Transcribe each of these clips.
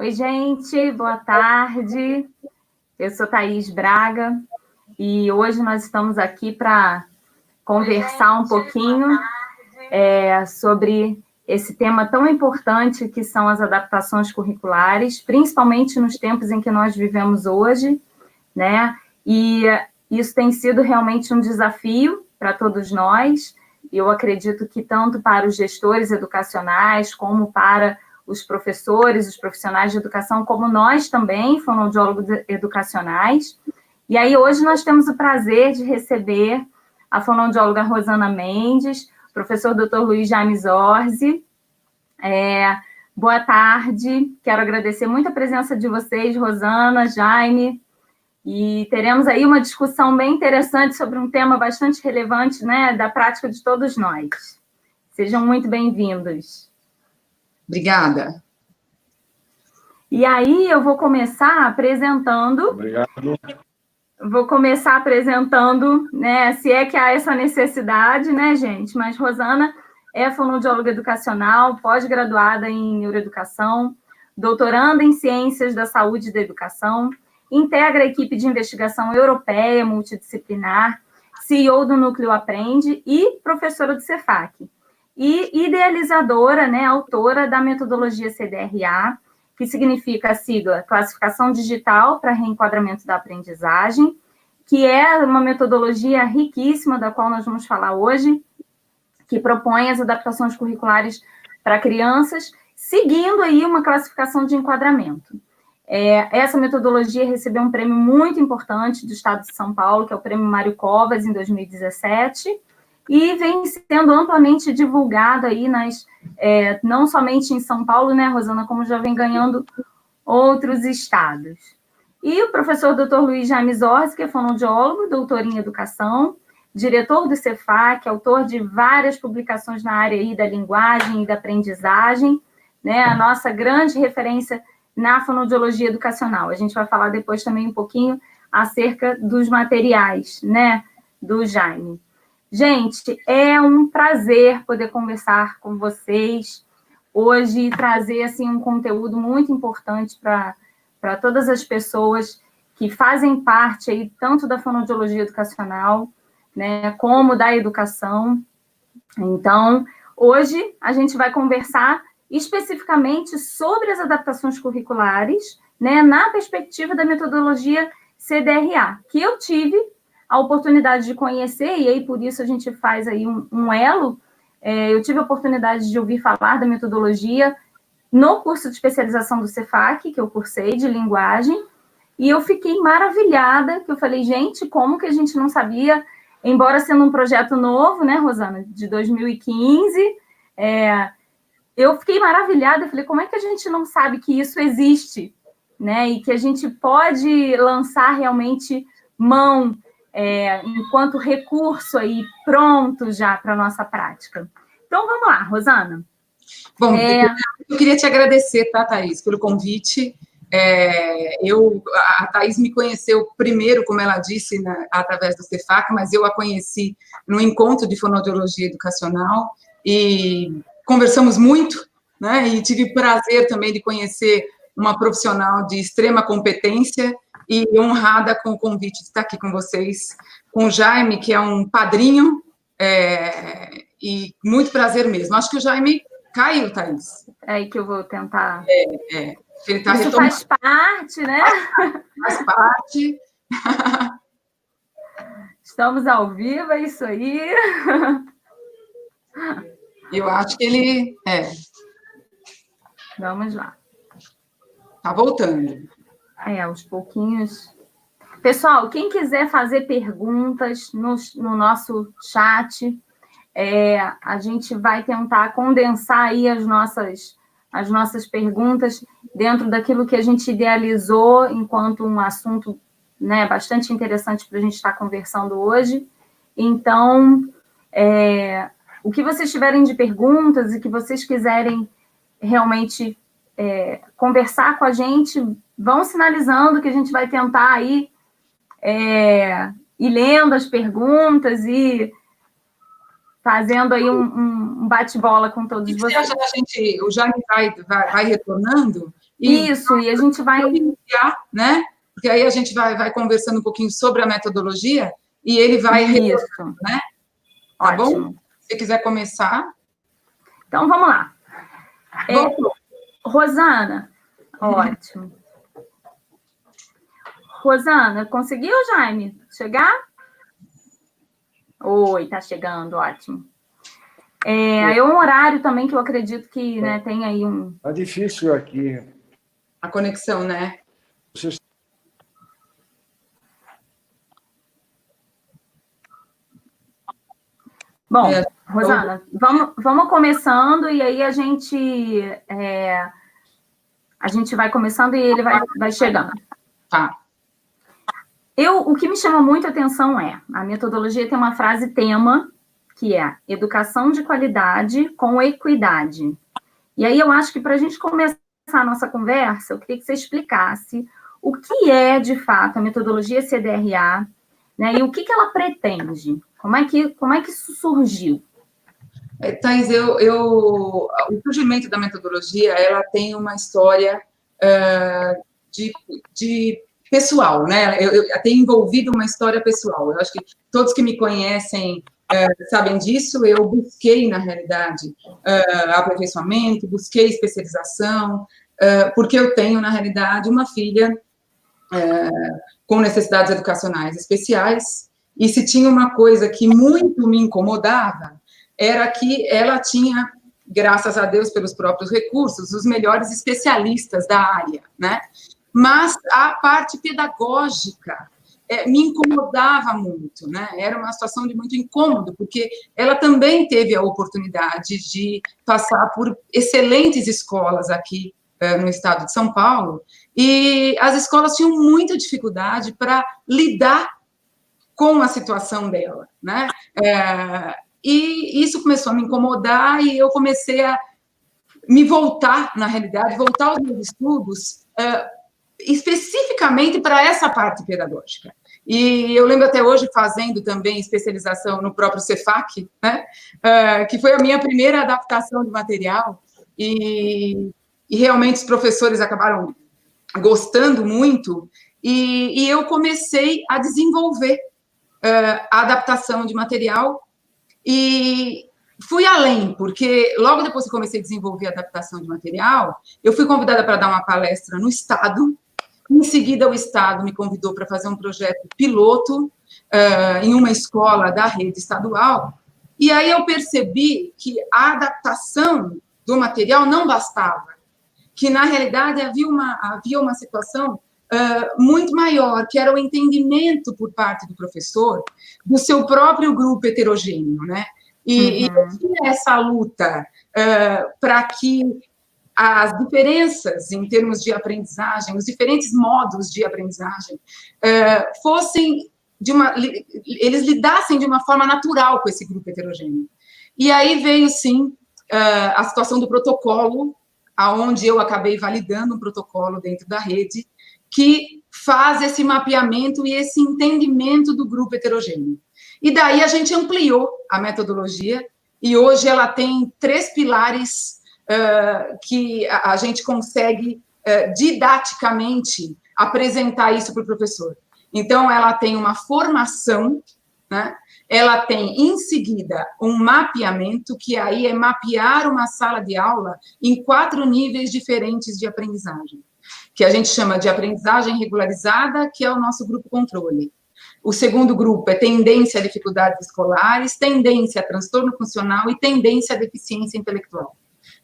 Oi, gente, boa tarde. Eu sou Thaís Braga e hoje nós estamos aqui para conversar um pouquinho sobre esse tema tão importante que são as adaptações curriculares, principalmente nos tempos em que nós vivemos hoje, né? E isso tem sido realmente um desafio para todos nós. Eu acredito que tanto para os gestores educacionais, como para os professores, os profissionais de educação, como nós também, fonoaudiólogos educacionais. E aí hoje nós temos o prazer de receber a fonoaudióloga Rosana Mendes, professor Dr. Luiz Jaime Zorzi. Boa tarde, quero agradecer muito a presença de vocês, Rosana, Jaime, e teremos aí uma discussão bem interessante sobre um tema bastante relevante, né, da prática de todos nós. Sejam muito bem-vindos. Obrigada. E aí eu vou começar apresentando... Obrigado. Vou começar apresentando, né, se é que há essa necessidade, né, gente? Mas Rosana é fonoaudióloga educacional, pós-graduada em neuroeducação, doutoranda em ciências da saúde e da educação, integra a equipe de investigação europeia multidisciplinar, CEO do Núcleo Aprende e professora do Cefac. E idealizadora, né, autora da metodologia CDRA, que significa a sigla Classificação Digital para Reenquadramento da Aprendizagem, que é uma metodologia riquíssima, da qual nós vamos falar hoje, que propõe as adaptações curriculares para crianças, seguindo aí uma classificação de enquadramento. Essa metodologia recebeu um prêmio muito importante do Estado de São Paulo, que é o Prêmio Mário Covas, em 2017, e vem sendo amplamente divulgado aí não somente em São Paulo, né, Rosana, como já vem ganhando outros estados. E o professor Dr. Luiz Jaime Zorzi, que é fonoaudiólogo, doutor em educação, diretor do Cefac, autor de várias publicações na área aí da linguagem e da aprendizagem, né, a nossa grande referência na fonoaudiologia educacional. A gente vai falar depois também um pouquinho acerca dos materiais, né, do Jaime. Gente, é um prazer poder conversar com vocês hoje e trazer assim, um conteúdo muito importante para todas as pessoas que fazem parte aí, tanto da fonoaudiologia educacional, né, como da educação. Então, hoje a gente vai conversar especificamente sobre as adaptações curriculares, né, na perspectiva da metodologia CDRA, que eu tive a oportunidade de conhecer, e aí por isso a gente faz aí um elo. Eu tive a oportunidade de ouvir falar da metodologia no curso de especialização do Cefac, que eu cursei, de linguagem, e eu fiquei maravilhada, que eu falei, gente, como que a gente não sabia, embora sendo um projeto novo, né, Rosana, de 2015, eu fiquei maravilhada, eu falei, como é que a gente não sabe que isso existe, né, e que a gente pode lançar realmente mão enquanto recurso aí pronto já para a nossa prática. Então, vamos lá, Rosana. Bom, eu queria te agradecer, tá, Thaís, pelo convite. A Thaís me conheceu primeiro, como ela disse, através do Cefac, mas eu a conheci no encontro de fonoaudiologia educacional e conversamos muito, né, e tive o prazer também de conhecer uma profissional de extrema competência e honrada com o convite de estar aqui com vocês, com o Jaime, que é um padrinho, e muito prazer mesmo. Acho que o Jaime caiu, Thaís. É aí que eu vou tentar... Ele tá isso faz parte, né? Faz parte. Estamos ao vivo, é isso aí. Eu acho que ele... Vamos lá. Tá voltando. Aos pouquinhos... Pessoal, quem quiser fazer perguntas no nosso chat, a gente vai tentar condensar aí as nossas perguntas dentro daquilo que a gente idealizou enquanto um assunto, né, bastante interessante para a gente estar conversando hoje. Então, o que vocês tiverem de perguntas e que vocês quiserem realmente conversar com a gente, vão sinalizando que a gente vai tentar aí ir lendo as perguntas e fazendo aí um bate-bola com todos vocês. O Jaime vai retornando, Isso, e a gente vai iniciar, né? Porque aí a gente vai conversando um pouquinho sobre a metodologia e ele vai Isso. Né? Tá Ótimo. bom? Se quiser começar. Então, vamos lá. Rosana, ótimo. Rosana, conseguiu, Jaime, chegar? Oi, tá chegando, ótimo. Aí é um horário também que eu acredito que, né, tem aí um... Tá difícil aqui. A conexão, né? Bom, Rosana, vamos começando e aí a gente vai começando e ele vai chegando. Tá. O que me chama muito a atenção a metodologia tem uma frase tema, que é educação de qualidade com equidade. E aí eu acho que para a gente começar a nossa conversa, eu queria que você explicasse o que é, de fato, a metodologia CDRA, né, e o que ela pretende. Como é que isso surgiu? Thais, o surgimento da metodologia, ela tem uma história de pessoal, né? Eu tenho envolvido uma história pessoal. Eu acho que todos que me conhecem sabem disso. Eu busquei, na realidade, aperfeiçoamento, busquei especialização, porque eu tenho, na realidade, uma filha com necessidades educacionais especiais, e se tinha uma coisa que muito me incomodava, era que ela tinha, graças a Deus, pelos próprios recursos, os melhores especialistas da área, né? Mas a parte pedagógica me incomodava muito, né? Era uma situação de muito incômodo, porque ela também teve a oportunidade de passar por excelentes escolas aqui no estado de São Paulo, e as escolas tinham muita dificuldade para lidar com a situação dela, né? E isso começou a me incomodar e eu comecei a me voltar, na realidade, voltar aos meus estudos especificamente para essa parte pedagógica. E eu lembro até hoje fazendo também especialização no próprio Cefac, né? Que foi a minha primeira adaptação de material e realmente os professores acabaram gostando muito e eu comecei a desenvolver a adaptação de material e fui além, porque logo depois que comecei a desenvolver a adaptação de material, eu fui convidada para dar uma palestra no Estado. Em seguida, o Estado me convidou para fazer um projeto piloto em uma escola da rede estadual, e aí eu percebi que a adaptação do material não bastava, que, na realidade, havia uma situação muito maior, que era o entendimento por parte do professor do seu próprio grupo heterogêneo, né? E eu tinha essa luta para que as diferenças em termos de aprendizagem, os diferentes modos de aprendizagem, eles lidassem de uma forma natural com esse grupo heterogêneo. E aí veio, sim, a situação do protocolo, aonde eu acabei validando um protocolo dentro da rede, que faz esse mapeamento e esse entendimento do grupo heterogêneo. E daí a gente ampliou a metodologia, e hoje ela tem 3 pilares que a gente consegue didaticamente apresentar isso para o professor. Então, ela tem uma formação, né? Ela tem, em seguida, um mapeamento, que aí é mapear uma sala de aula em 4 níveis diferentes de aprendizagem, que a gente chama de aprendizagem regularizada, que é o nosso grupo controle. O segundo grupo é tendência a dificuldades escolares, tendência a transtorno funcional e tendência a deficiência intelectual.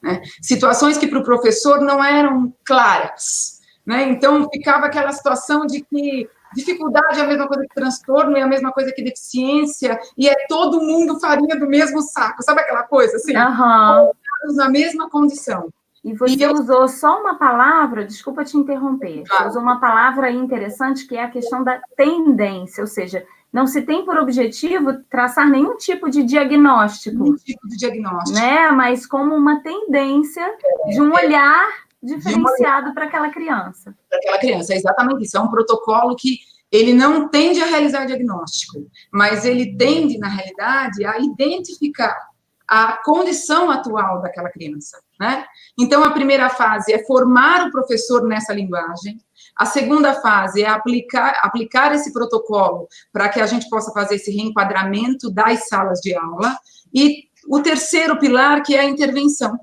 Né? Situações que para o professor não eram claras, né? Então ficava aquela situação de que dificuldade é a mesma coisa que transtorno, é a mesma coisa que deficiência, e todo mundo farinha do mesmo saco, sabe aquela coisa assim? Todos na mesma condição. E você usou só uma palavra, desculpa te interromper, você usou uma palavra aí interessante, que é a questão da tendência, ou seja, não se tem por objetivo traçar nenhum tipo de diagnóstico. Nenhum tipo de diagnóstico. Né? Mas como uma tendência de um olhar diferenciado para aquela criança. Para aquela criança, é exatamente isso. É um protocolo que ele não tende a realizar diagnóstico, mas ele tende, na realidade, a identificar a condição atual daquela criança, né? Então, a primeira fase é formar o professor nessa linguagem, a segunda fase é aplicar esse protocolo para que a gente possa fazer esse reenquadramento das salas de aula, e o terceiro pilar, que é a intervenção,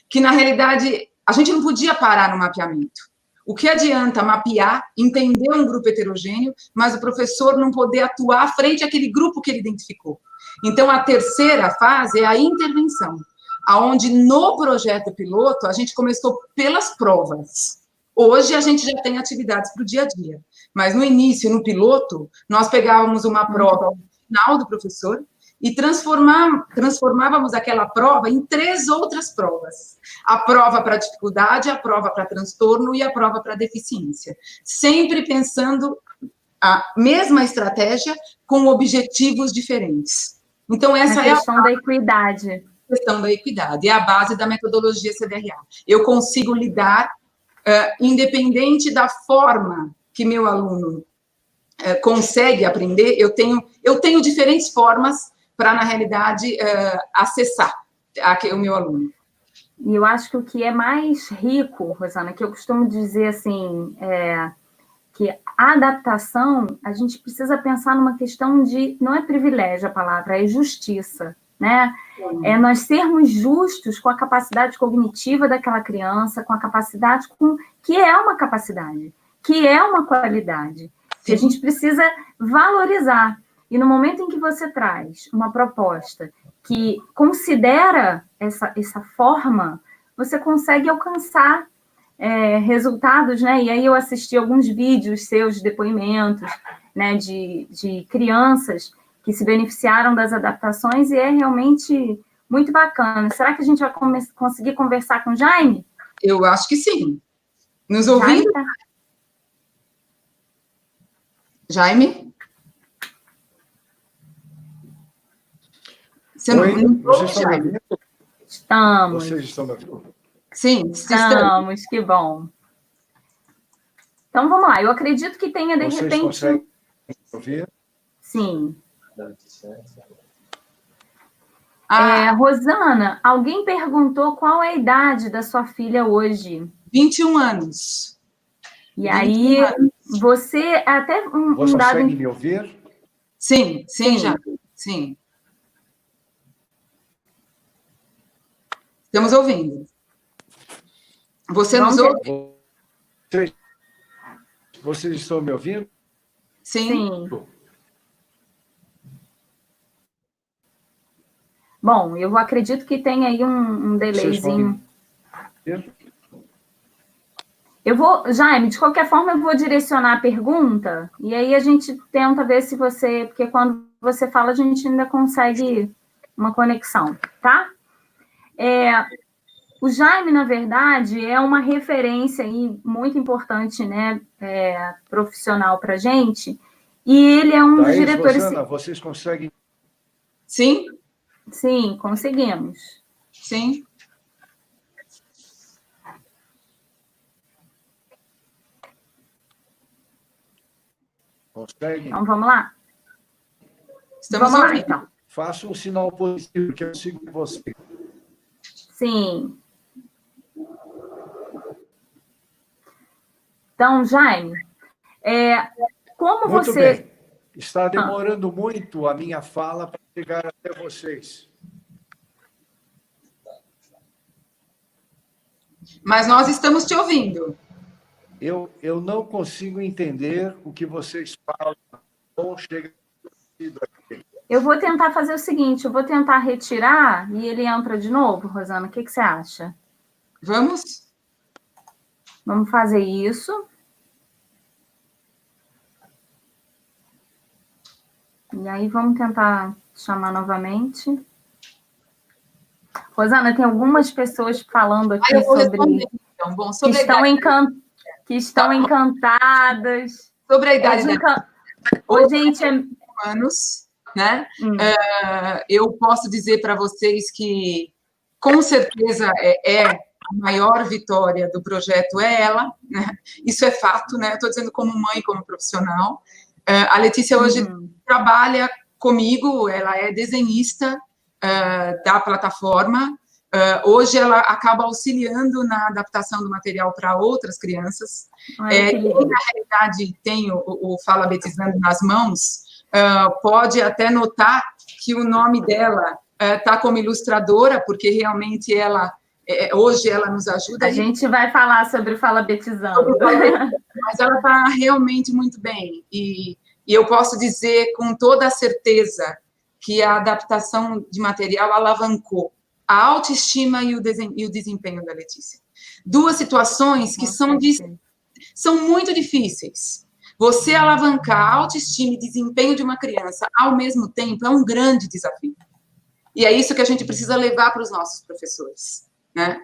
que, na realidade, a gente não podia parar no mapeamento. O que adianta mapear, entender um grupo heterogêneo, mas o professor não poder atuar frente àquele grupo que ele identificou. Então, a terceira fase é a intervenção, aonde no projeto piloto a gente começou pelas provas. Hoje a gente já tem atividades para o dia a dia, mas no início, no piloto, nós pegávamos uma prova ao final do professor e transformávamos aquela prova em 3 outras provas. A prova para dificuldade, a prova para transtorno e a prova para deficiência. Sempre pensando a mesma estratégia com objetivos diferentes. Então, essa é a questão da equidade. Questão da equidade, é a base da metodologia CDRA. Eu consigo lidar, independente da forma que meu aluno consegue aprender, eu tenho diferentes formas para, na realidade, acessar o meu aluno. E eu acho que o que é mais rico, Rosana, que eu costumo dizer assim, que a adaptação, a gente precisa pensar numa questão de, não é privilégio a palavra, é justiça, né? É nós sermos justos com a capacidade cognitiva daquela criança, com a capacidade, que é uma capacidade, que é uma qualidade, que a gente precisa valorizar. E no momento em que você traz uma proposta que considera essa forma, você consegue alcançar resultados, né? E aí eu assisti alguns vídeos seus, depoimentos, né, de crianças que se beneficiaram das adaptações, e é realmente muito bacana. Será que a gente vai conseguir conversar com o Jaime? Eu acho que sim. Nos ouvindo? Jaime? Oi, vocês estão me ouvindo? Estamos. Vocês estão me ouvindo? Sim, estamos, que bom. Então, vamos lá. Eu acredito que tenha, de repente... Vocês conseguem ouvir? Sim. Rosana, alguém perguntou qual é a idade da sua filha hoje. 21 anos. E aí, você... Até Você consegue me ouvir? Sim, já. Sim. Estamos ouvindo. Você nos ouve? Vocês estão me ouvindo? Sim. Bom, eu acredito que tem aí um delayzinho. Jaime, de qualquer forma, eu vou direcionar a pergunta, e aí a gente tenta ver se você... Porque quando você fala, a gente ainda consegue uma conexão, tá? O Jaime, na verdade, é uma referência aí muito importante, né, profissional para a gente, e ele é um dos diretores... Rosana, vocês conseguem... Sim? Sim, conseguimos. Sim. Conseguem? Então, vamos lá? Vamos lá, então. Faça um sinal positivo, que eu sigo você. Sim. Então, Jaime, como muito você... Bem. Está demorando muito a minha fala para chegar até vocês. Mas nós estamos te ouvindo. Eu não consigo entender o que vocês falam. Ou chega aqui. Eu vou tentar fazer o seguinte, eu vou tentar retirar e ele entra de novo, Rosana. O que você acha? Vamos? Vamos fazer isso. E aí, vamos tentar chamar novamente. Rosana, tem algumas pessoas falando aqui sobre... Então. Bom, sobre que estão encantadas. Sobre a idade gente, anos, né? Eu posso dizer para vocês que, com certeza, a maior vitória do projeto é ela, né? Isso é fato, né? Eu estou dizendo como mãe, como profissional. A Letícia hoje trabalha comigo, ela é desenhista, da plataforma. Hoje ela acaba auxiliando na adaptação do material para outras crianças. Quem, na realidade, tem o Fala Betizando nas mãos, pode até notar que o nome dela está como ilustradora, porque realmente hoje ela nos ajuda. A gente vai falar sobre Fala Betizando. Mas ela está realmente muito bem. E eu posso dizer com toda a certeza que a adaptação de material alavancou a autoestima e o desempenho da Letícia. Duas situações que são muito difíceis. Você alavancar a autoestima e desempenho de uma criança ao mesmo tempo é um grande desafio. E é isso que a gente precisa levar para os nossos professores, né?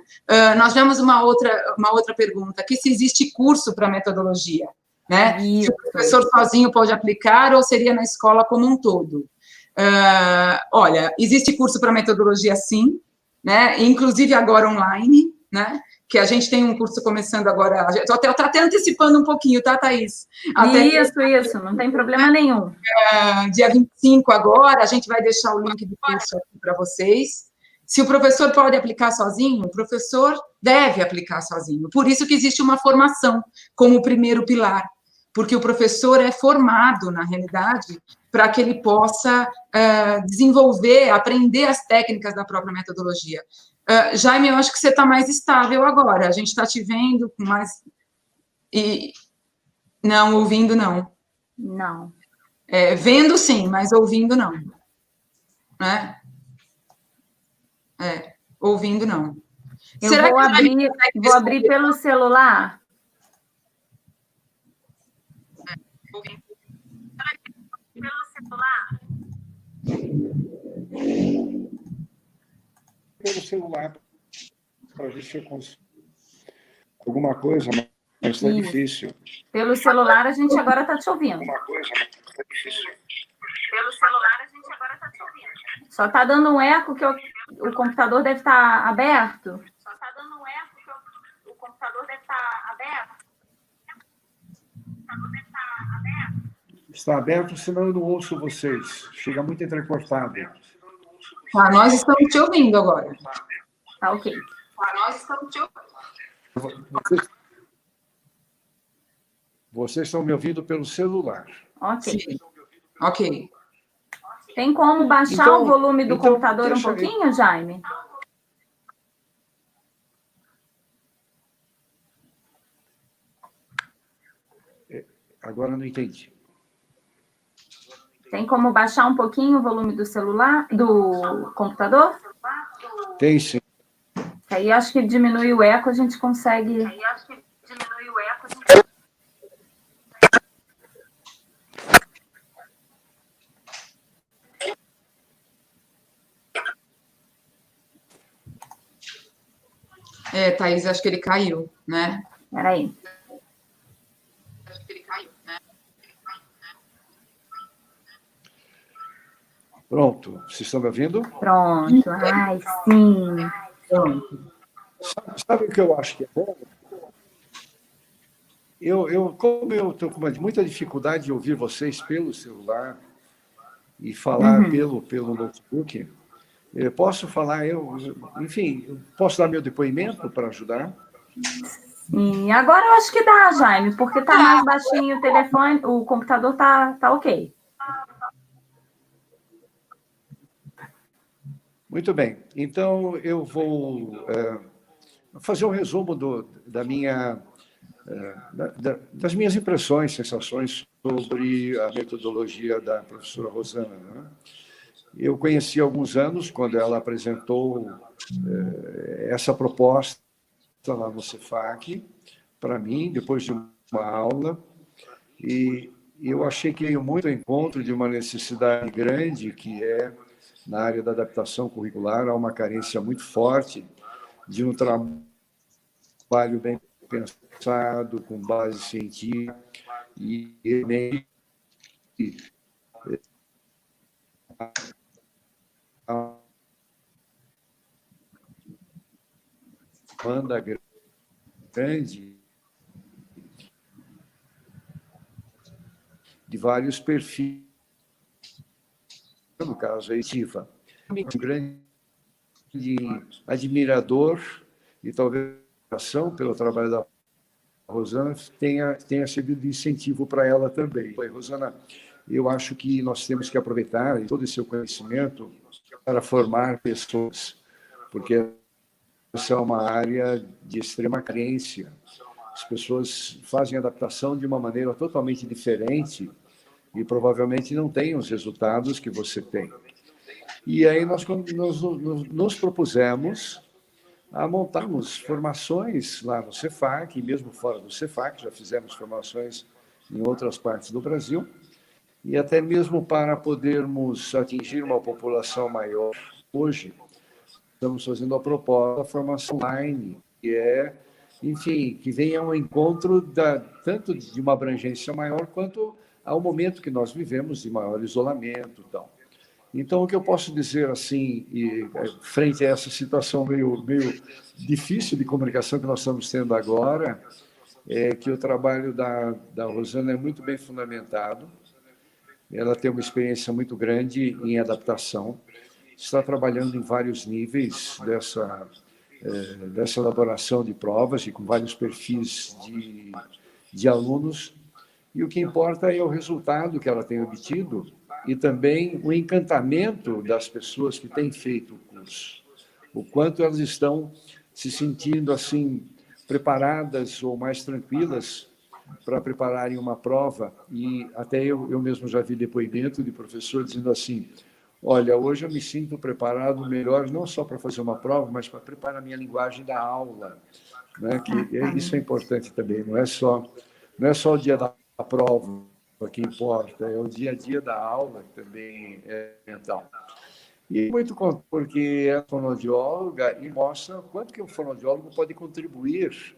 Nós tivemos uma outra pergunta, que se existe curso para metodologia, né? Se o professor sozinho pode aplicar ou seria na escola como um todo? Olha, existe curso para metodologia, sim, né? Inclusive agora online, né? Que a gente tem um curso começando agora, estou até antecipando um pouquinho, tá, Thaís? Isso, não tem problema nenhum. Dia 25 agora, a gente vai deixar o link do curso aqui para vocês. Se o professor pode aplicar sozinho, o professor deve aplicar sozinho. Por isso que existe uma formação como primeiro pilar, porque o professor é formado, na realidade, para que ele possa desenvolver, aprender as técnicas da própria metodologia. Jaime, eu acho que você está mais estável agora. A gente está te vendo com mais... Não, ouvindo, não. Não. Vendo, sim, mas ouvindo, não. Né? Ouvindo, não. Será que vou abrir pelo celular? Pelo celular? Pelo celular, para ver se eu consigo alguma coisa, mas está difícil. Pelo celular, a gente agora está te ouvindo. Alguma coisa, mas está difícil. Pelo celular, a gente agora está te ouvindo. Só está dando um eco que o computador deve estar aberto. Só está dando um eco que o computador deve estar aberto. Está aberto, senão eu não ouço vocês. Chega muito entrecortado. Nós estamos te ouvindo agora. Tá, ok. Nós estamos te ouvindo. Vocês estão me ouvindo pelo celular. Ok. Sim. Ok. Tem como baixar o volume do computador um pouquinho, Jaime? Agora não entendi. Tem como baixar um pouquinho o volume do celular, do computador? Tem sim. Aí acho que diminui o eco, a gente consegue. Thaís, acho que ele caiu, né? Peraí. Acho que ele caiu, né? Pronto. Vocês estão me ouvindo? Pronto. Ai, sim. Pronto. Sabe o que eu acho que é bom? Como eu estou com muita dificuldade de ouvir vocês pelo celular e falar pelo notebook, eu posso falar, enfim, posso dar meu depoimento para ajudar? Sim, agora eu acho que dá, Jaime, porque está mais baixinho o telefone, o computador tá ok. Muito bem. Então, eu vou fazer um resumo das minhas impressões, sensações sobre a metodologia da professora Rosana, né? Eu conheci há alguns anos, quando ela apresentou essa proposta lá no Cefac, para mim, depois de uma aula, e eu achei que veio muito ao encontro de uma necessidade grande, que é, na área da adaptação curricular, há uma carência muito forte de um trabalho bem pensado, com base científica, e demanda grande de vários perfis, no caso, a efetiva. um grande admirador e talvez pelo trabalho da Rosana tenha servido de incentivo para ela também. Rosana, eu acho que nós temos que aproveitar todo esse seu conhecimento para formar pessoas, porque essa é uma área de extrema carência. As pessoas fazem adaptação de uma maneira totalmente diferente e provavelmente não têm os resultados que você tem. E aí nós nos propusemos a montarmos formações lá no Cefac, e mesmo fora do Cefac, já fizemos formações em outras partes do Brasil, e até mesmo para podermos atingir uma população maior. Hoje, estamos fazendo a proposta da formação online, que é, enfim, que venha ao encontro tanto de uma abrangência maior, quanto ao momento que nós vivemos de maior isolamento e tal. Então, o que eu posso dizer, assim, frente a essa situação meio difícil de comunicação que nós estamos tendo agora, é que o trabalho da Rosana é muito bem fundamentado, ela tem uma experiência muito grande em adaptação, está trabalhando em vários níveis dessa elaboração de provas e com vários perfis de alunos, e o que importa é o resultado que ela tem obtido e também o encantamento das pessoas que têm feito o curso, o quanto elas estão se sentindo assim preparadas ou mais tranquilas para prepararem uma prova, e até eu mesmo já vi depoimento de professor dizendo assim: olha, hoje eu me sinto preparado melhor, não só para fazer uma prova, mas para preparar a minha linguagem da aula, né? Isso é importante também, não é só o dia da prova que importa, é o dia a dia da aula que também é fundamental. E muito porque é fonoaudióloga e mostra quanto que o fonoaudiólogo pode contribuir,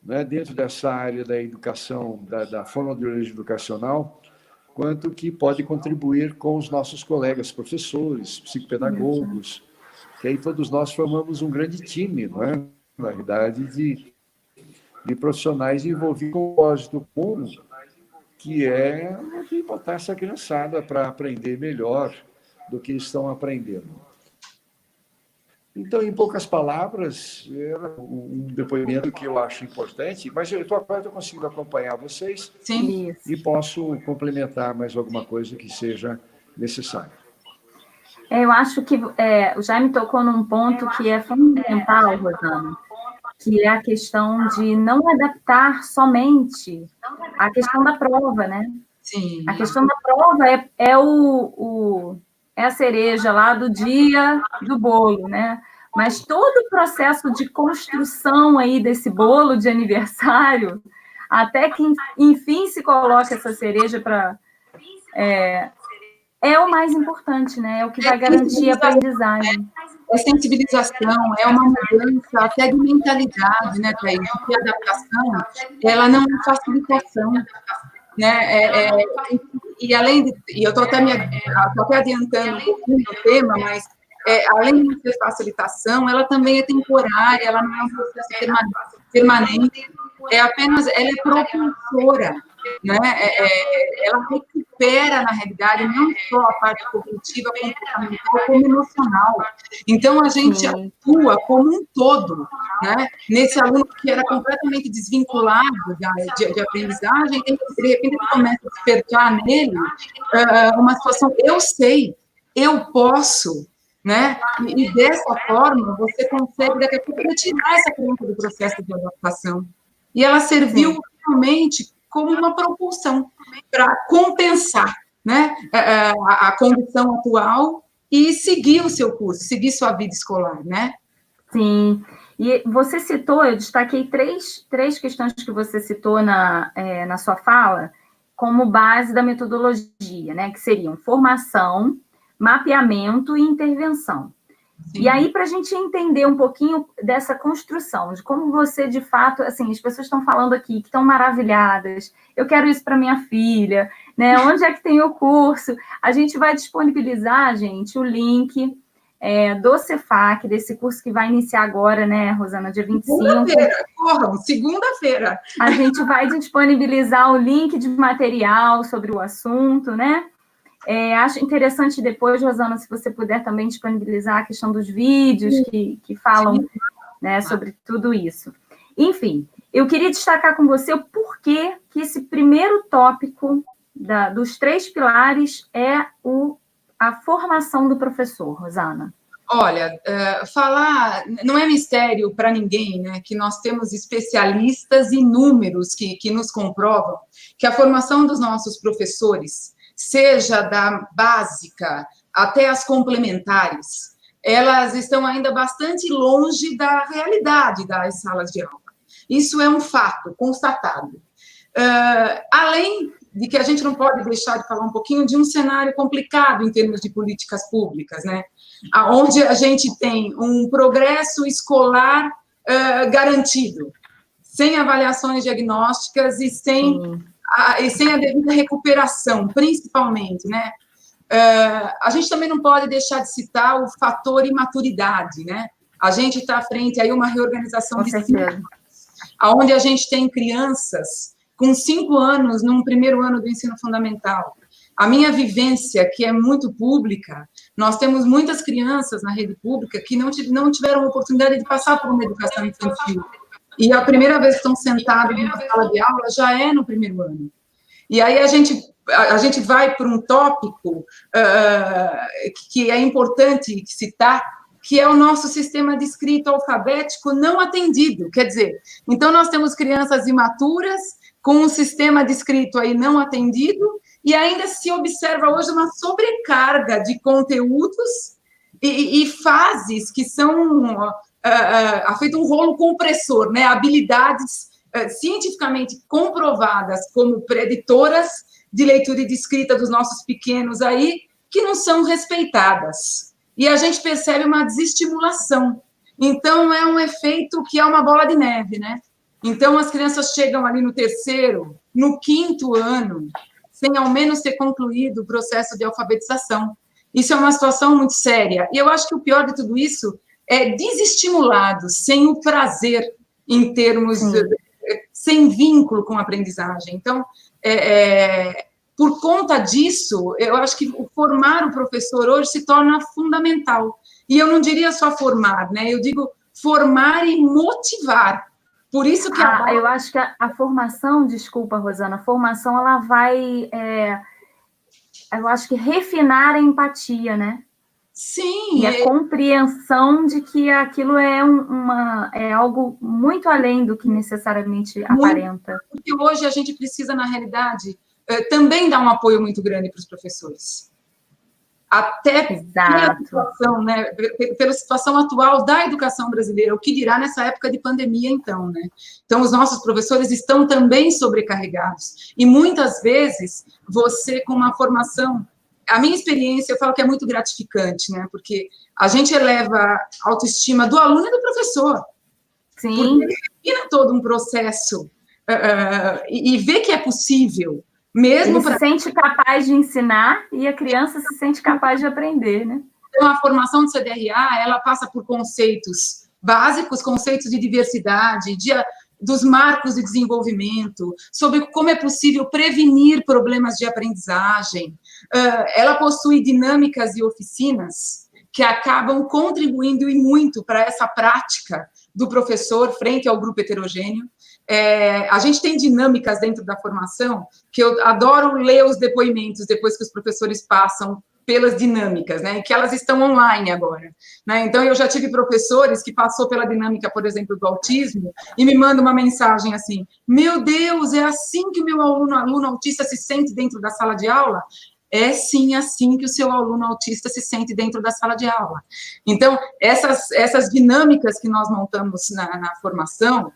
né, dentro dessa área da educação, da fonoaudiologia educacional, quanto que pode contribuir com os nossos colegas professores, psicopedagogos, que aí todos nós formamos um grande time, não é? Na realidade, de profissionais envolvidos com o propósito comum, que é botar essa criançada para aprender melhor do que estão aprendendo. Então, em poucas palavras, era um depoimento que eu acho importante, mas eu estou conseguindo acompanhar vocês. Sim. E posso complementar mais alguma coisa que seja necessário. Eu acho que o Jaime tocou num ponto que é fundamental, Rosana, que é a questão de não adaptar somente a questão da prova, né? Sim. A questão da prova é a cereja lá do dia do bolo, né? Mas todo o processo de construção aí desse bolo de aniversário, até que, enfim, se coloca essa cereja para... É o mais importante, né? É o que vai garantir a aprendizagem. É sensibilização, é uma mudança até de mentalidade, né, Thaís? Porque a adaptação, ela não é facilitação, né? E além de... E eu estou até adiantando um pouquinho o tema, mas além de ser facilitação, ela também é temporária, ela não é um processo permanente, ela é propulsora, né? Ela recupera, na realidade, não só a parte cognitiva, comportamental, como emocional. Então, a gente atua como um todo, né? Nesse aluno que era completamente desvinculado de aprendizagem, de repente começa a despertar nele uma situação, eu sei, eu posso, né? E dessa forma, você consegue, daqui a pouco, retirar essa criança do processo de adaptação. E ela serviu realmente como uma propulsão para compensar, né, a condição atual e seguir o seu curso, seguir sua vida escolar, né? Sim. E você citou, eu destaquei três questões que você citou na sua fala como base da metodologia, né, que seriam formação, mapeamento e intervenção. Sim. E aí, para a gente entender um pouquinho dessa construção, de como você, de fato, assim, as pessoas estão falando aqui, que estão maravilhadas, eu quero isso para minha filha, né? Onde é que tem o curso? A gente vai disponibilizar, gente, o link do Cefac, desse curso que vai iniciar agora, né, Rosana, dia 25. Segunda-feira, corram, segunda-feira. A gente vai disponibilizar o link de material sobre o assunto, né? Acho interessante depois, Rosana, se você puder também disponibilizar a questão dos vídeos que falam, né, sobre tudo isso. Enfim, eu queria destacar com você o porquê que esse primeiro tópico dos 3 pilares é a formação do professor, Rosana. Olha, falar não é mistério para ninguém, né, que nós temos especialistas e números que nos comprovam que a formação dos nossos professores, seja da básica até as complementares, elas estão ainda bastante longe da realidade das salas de aula. Isso é um fato constatado. Além de que a gente não pode deixar de falar um pouquinho de um cenário complicado em termos de políticas públicas, né? Onde a gente tem um progresso escolar garantido, sem avaliações diagnósticas e sem a devida recuperação, principalmente, né? A gente também não pode deixar de citar o fator imaturidade, né? A gente está frente a uma reorganização de sistemas, onde a gente tem crianças com 5 anos num primeiro ano do ensino fundamental. A minha vivência, que é muito pública, nós temos muitas crianças na rede pública que não tiveram oportunidade de passar por uma educação infantil. E a primeira vez que estão sentados numa sala de aula já é no primeiro ano. E aí a gente vai para um tópico que é importante citar, que é o nosso sistema de escrita alfabético não atendido. Quer dizer, então nós temos crianças imaturas com um sistema de escrito aí não atendido, e ainda se observa hoje uma sobrecarga de conteúdos e fases que são feito um rolo compressor, né? Habilidades cientificamente comprovadas como preditoras de leitura e de escrita dos nossos pequenos aí, que não são respeitadas. E a gente percebe uma desestimulação. Então, é um efeito que é uma bola de neve, né? Então, as crianças chegam ali no 3º, no 5º ano, sem ao menos ter concluído o processo de alfabetização. Isso é uma situação muito séria. E eu acho que o pior de tudo isso é desestimulados, sem o prazer em termos, sem vínculo com a aprendizagem. Então, por conta disso, eu acho que formar o professor hoje se torna fundamental. E eu não diria só formar, né? Eu digo formar e motivar. Por isso que eu acho que a formação, desculpa, Rosana, a formação ela vai, eu acho que refinar a empatia, né? Sim. E a compreensão de que aquilo é algo muito além do que necessariamente aparenta. Porque hoje a gente precisa, na realidade, também dar um apoio muito grande para os professores. Até pela situação, né, pela situação atual da educação brasileira, o que dirá nessa época de pandemia, então, né? Então, os nossos professores estão também sobrecarregados. E, muitas vezes, você, com uma formação... A minha experiência, eu falo que é muito gratificante, né? Porque a gente eleva a autoestima do aluno e do professor. Sim. Porque ele define todo um processo e vê que é possível. Mesmo ele se sente capaz de ensinar e a criança se sente capaz de aprender, né? Então, a formação do CDRA, ela passa por conceitos básicos, conceitos de diversidade, dos marcos de desenvolvimento, sobre como é possível prevenir problemas de aprendizagem. Ela possui dinâmicas e oficinas que acabam contribuindo e muito para essa prática do professor frente ao grupo heterogêneo. A gente tem dinâmicas dentro da formação que eu adoro ler os depoimentos depois que os professores passam pelas dinâmicas, né, que elas estão online agora, né, então eu já tive professores que passou pela dinâmica, por exemplo, do autismo, e me mandam uma mensagem assim, meu Deus, é assim que o meu aluno autista se sente dentro da sala de aula? É sim assim que o seu aluno autista se sente dentro da sala de aula. Então, essas dinâmicas que nós montamos na formação,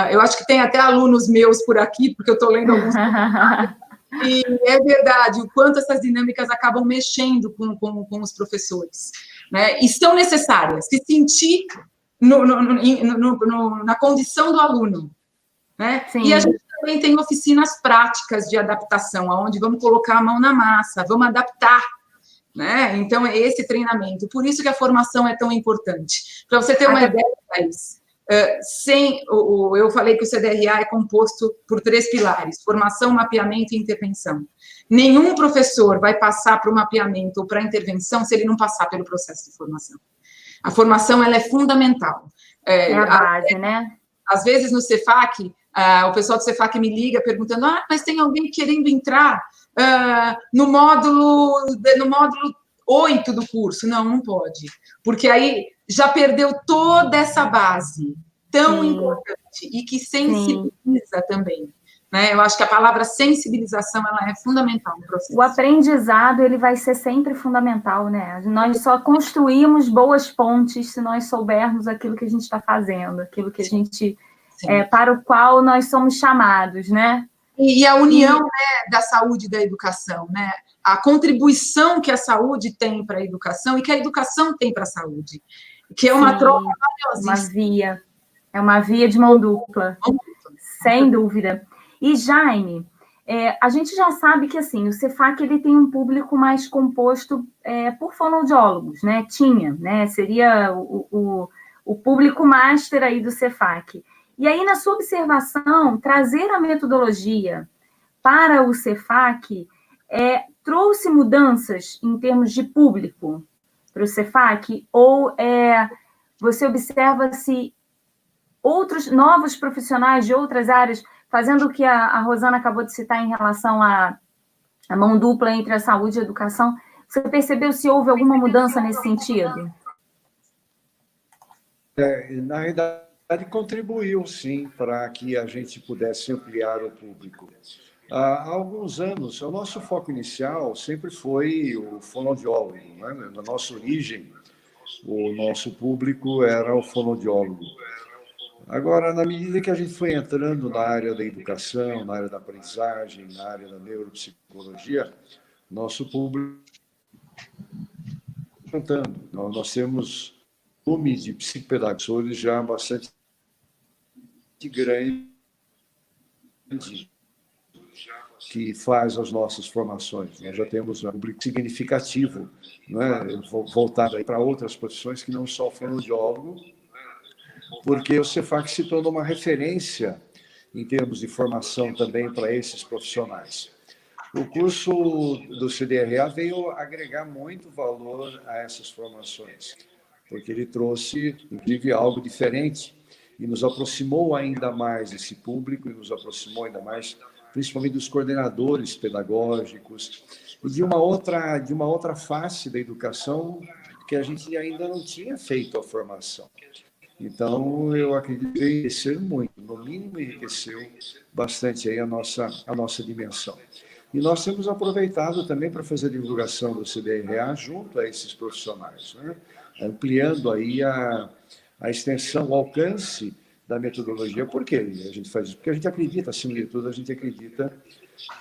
eu acho que tem até alunos meus por aqui, porque eu estou lendo alguns e é verdade, o quanto essas dinâmicas acabam mexendo com os professores, né? E são necessárias, se sentir na condição do aluno, né? Sim. E a gente também tem oficinas práticas de adaptação, onde vamos colocar a mão na massa, vamos adaptar, né? Então, é esse treinamento. Por isso que a formação é tão importante. Para você ter uma ideia, Thaís, Eu falei que o CDRA é composto por 3 pilares: formação, mapeamento e intervenção. Nenhum professor vai passar para o mapeamento ou para a intervenção se ele não passar pelo processo de formação. A formação, ela é fundamental. É a base, né? Às vezes, no Cefac, o pessoal do Cefac me liga perguntando, mas tem alguém querendo entrar no módulo 8 do curso. Não pode. Porque aí já perdeu toda essa base tão importante e que sensibiliza também. Né? Eu acho que a palavra sensibilização, ela é fundamental no processo. O aprendizado, ele vai ser sempre fundamental, né? Nós só construímos boas pontes se nós soubermos aquilo que a gente está fazendo, aquilo que a gente, para o qual nós somos chamados, né? E a união, né, da saúde e da educação, né? A contribuição que a saúde tem para a educação e que a educação tem para a saúde, que é uma troca valiosíssima. É uma via de mão dupla, sem dúvida. E, Jaime, a gente já sabe que, assim, o Cefac, ele tem um público mais composto por fonoaudiólogos, né? Tinha, né? Seria o público master aí do Cefac. E aí, na sua observação, trazer a metodologia para o Cefac trouxe mudanças em termos de público para o Cefac? Ou você observa se outros novos profissionais de outras áreas, fazendo o que a Rosana acabou de citar em relação à mão dupla entre a saúde e a educação, você percebeu se houve alguma mudança nesse sentido? Na realidade, contribuiu, sim, para que a gente pudesse ampliar o público. Há alguns anos, o nosso foco inicial sempre foi o fonoaudiólogo. Né? Na nossa origem, o nosso público era o fonoaudiólogo. Agora, na medida que a gente foi entrando na área da educação, na área da aprendizagem, na área da neuropsicologia, nosso público está aumentando. Nós temos volume de psicopedagogos já bastante grande que faz as nossas formações. Nós já temos um público significativo, né, voltado para outras profissões que não só o fonoaudiólogo, porque o Cefac se tornou uma referência em termos de formação também para esses profissionais. O curso do CDRA veio agregar muito valor a essas formações, porque ele trouxe, inclusive, algo diferente e nos aproximou ainda mais desse público e nos aproximou ainda mais, principalmente dos coordenadores pedagógicos e de uma outra face da educação que a gente ainda não tinha feito a formação. Então, eu acredito que enriqueceu muito, no mínimo enriqueceu bastante aí a nossa dimensão. E nós temos aproveitado também para fazer a divulgação do CDRA junto a esses profissionais, né? Ampliando aí a extensão, o alcance da metodologia. Por que a gente faz isso? Porque a gente acredita, acima de tudo, a gente acredita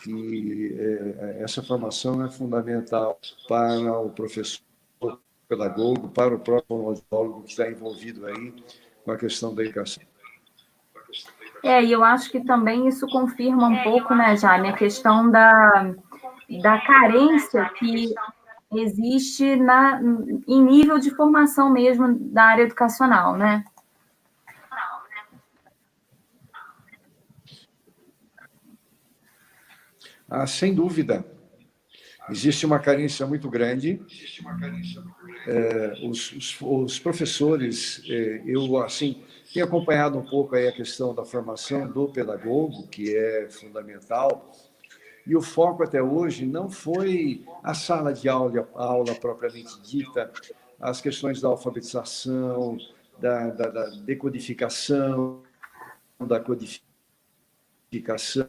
que essa formação é fundamental para o professor, pedagogo, para o próprio fonoaudiólogo que está envolvido aí com a questão da educação. E eu acho que também isso confirma um pouco, né, Jaime, a questão da carência que existe em nível de formação mesmo da área educacional, né? Sem dúvida. Existe uma carência muito grande. Os professores, eu assim tenho acompanhado um pouco aí a questão da formação do pedagogo, que é fundamental, e o foco até hoje não foi a sala de aula, a aula propriamente dita, as questões da alfabetização, da decodificação, da codificação,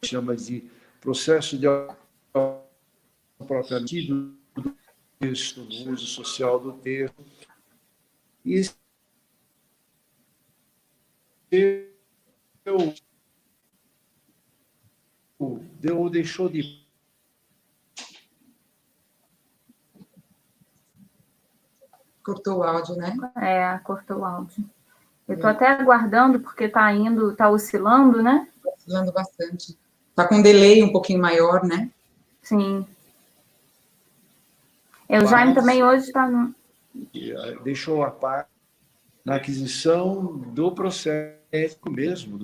chama de processo de propriamente do texto, no uso social do texto. E deixou de... Cortou o áudio, né? Cortou o áudio. Eu estou até aguardando, porque está oscilando, né? Está oscilando bastante. Está com um delay um pouquinho maior, né? Sim. O Jaime também hoje está no... deixou a par na aquisição do processo ético mesmo.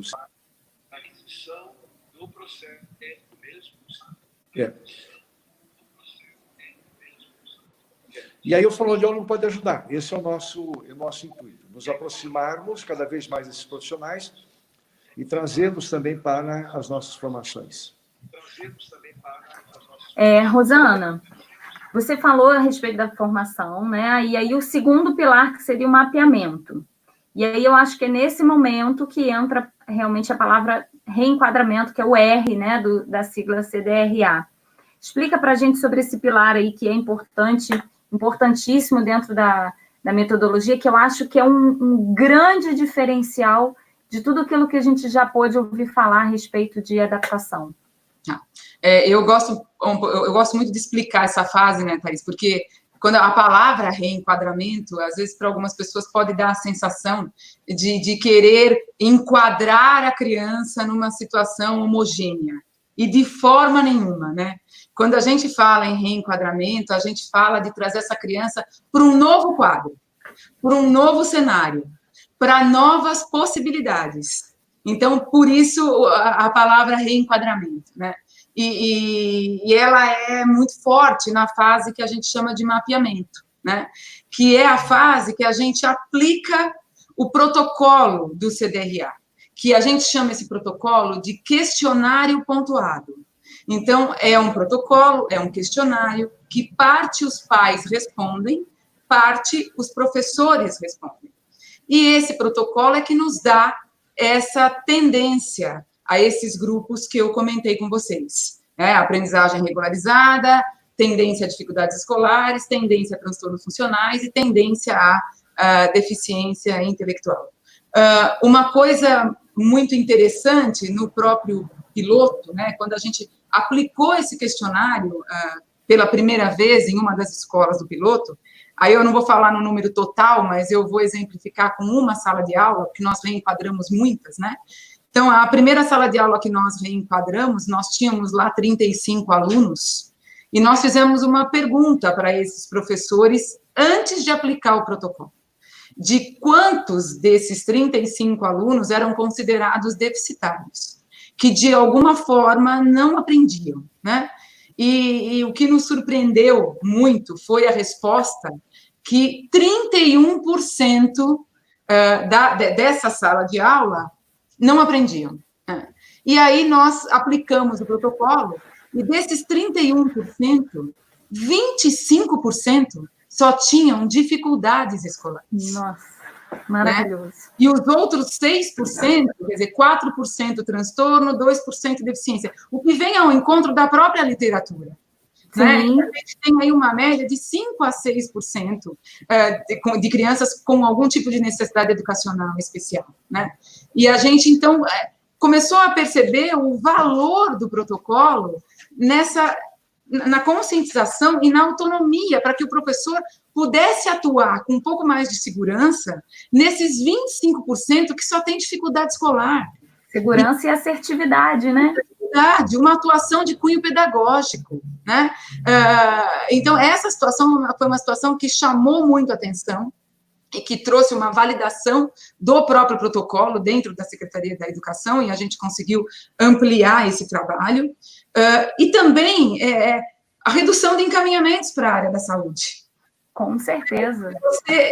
E aí o fonoaudiólogo pode ajudar. Esse é o nosso intuito. Nos aproximarmos cada vez mais desses profissionais e trazê-los também para as nossas formações. Rosana, você falou a respeito da formação, né? E aí o segundo pilar, que seria o mapeamento. E aí eu acho que é nesse momento que entra realmente a palavra reenquadramento, que é o R, né, da sigla CDRA. Explica para a gente sobre esse pilar aí, que é importantíssimo dentro da metodologia, que eu acho que é um grande diferencial de tudo aquilo que a gente já pôde ouvir falar a respeito de adaptação. Eu gosto muito de explicar essa fase, né, Thaís, porque quando a palavra reenquadramento, às vezes para algumas pessoas pode dar a sensação de querer enquadrar a criança numa situação homogênea, e de forma nenhuma, né? Quando a gente fala em reenquadramento, a gente fala de trazer essa criança para um novo quadro, para um novo cenário, para novas possibilidades. Então, por isso a palavra reenquadramento, né? E ela é muito forte na fase que a gente chama de mapeamento, né? Que é a fase que a gente aplica o protocolo do CDRA, que a gente chama esse protocolo de questionário pontuado. Então, é um protocolo, é um questionário que parte os pais respondem, parte os professores respondem. E esse protocolo é que nos dá essa tendência a esses grupos que eu comentei com vocês. Aprendizagem regularizada, tendência a dificuldades escolares, tendência a transtornos funcionais e tendência a deficiência intelectual. Uma coisa muito interessante no próprio piloto, né, quando a gente aplicou esse questionário pela primeira vez em uma das escolas do piloto, aí eu não vou falar no número total, mas eu vou exemplificar com uma sala de aula, porque nós reenquadramos muitas, né? Então, a primeira sala de aula que nós reenquadramos, nós tínhamos lá 35 alunos, e nós fizemos uma pergunta para esses professores antes de aplicar o protocolo, de quantos desses 35 alunos eram considerados deficitários, que de alguma forma não aprendiam, né? E o que nos surpreendeu muito foi a resposta que 31% dessa sala de aula não aprendiam. E aí nós aplicamos o protocolo, e desses 31%, 25% só tinham dificuldades escolares. Nossa, maravilhoso. Né? E os outros 6%, quer dizer, 4% transtorno, 2% deficiência, o que vem ao encontro da própria literatura. Né? A gente tem aí uma média de 5% a 6% de crianças com algum tipo de necessidade educacional especial. Né? E a gente, então, começou a perceber o valor do protocolo na conscientização e na autonomia, para que o professor pudesse atuar com um pouco mais de segurança nesses 25% que só tem dificuldade escolar. Segurança e assertividade, né? Uma atuação de cunho pedagógico, né? Então, essa situação foi uma situação que chamou muito a atenção e que trouxe uma validação do próprio protocolo dentro da Secretaria da Educação, e a gente conseguiu ampliar esse trabalho. E também a redução de encaminhamentos para a área da saúde. Com certeza.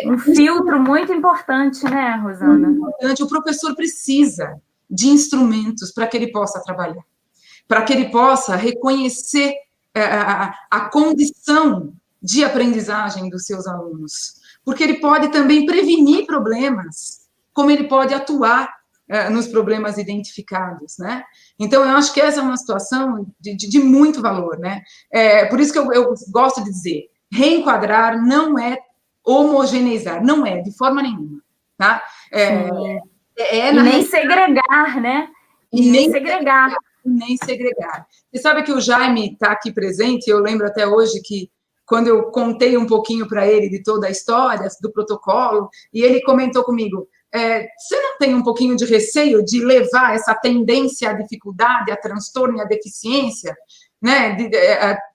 Um filtro muito importante, né, Rosana? Muito importante. O professor precisa de instrumentos para que ele possa trabalhar, para que ele possa reconhecer a condição de aprendizagem dos seus alunos, porque ele pode também prevenir problemas, como ele pode atuar nos problemas identificados, né? Então, eu acho que essa é uma situação de muito valor, né? Por isso que eu gosto de dizer, reenquadrar não é homogeneizar, não é, de forma nenhuma, tá? E nem segregar, né? E nem segregar. Nem segregar. Você sabe que o Jaime está aqui presente, eu lembro até hoje que quando eu contei um pouquinho para ele de toda a história, do protocolo, e ele comentou comigo, você não tem um pouquinho de receio de levar essa tendência à dificuldade, a transtorno e à deficiência né?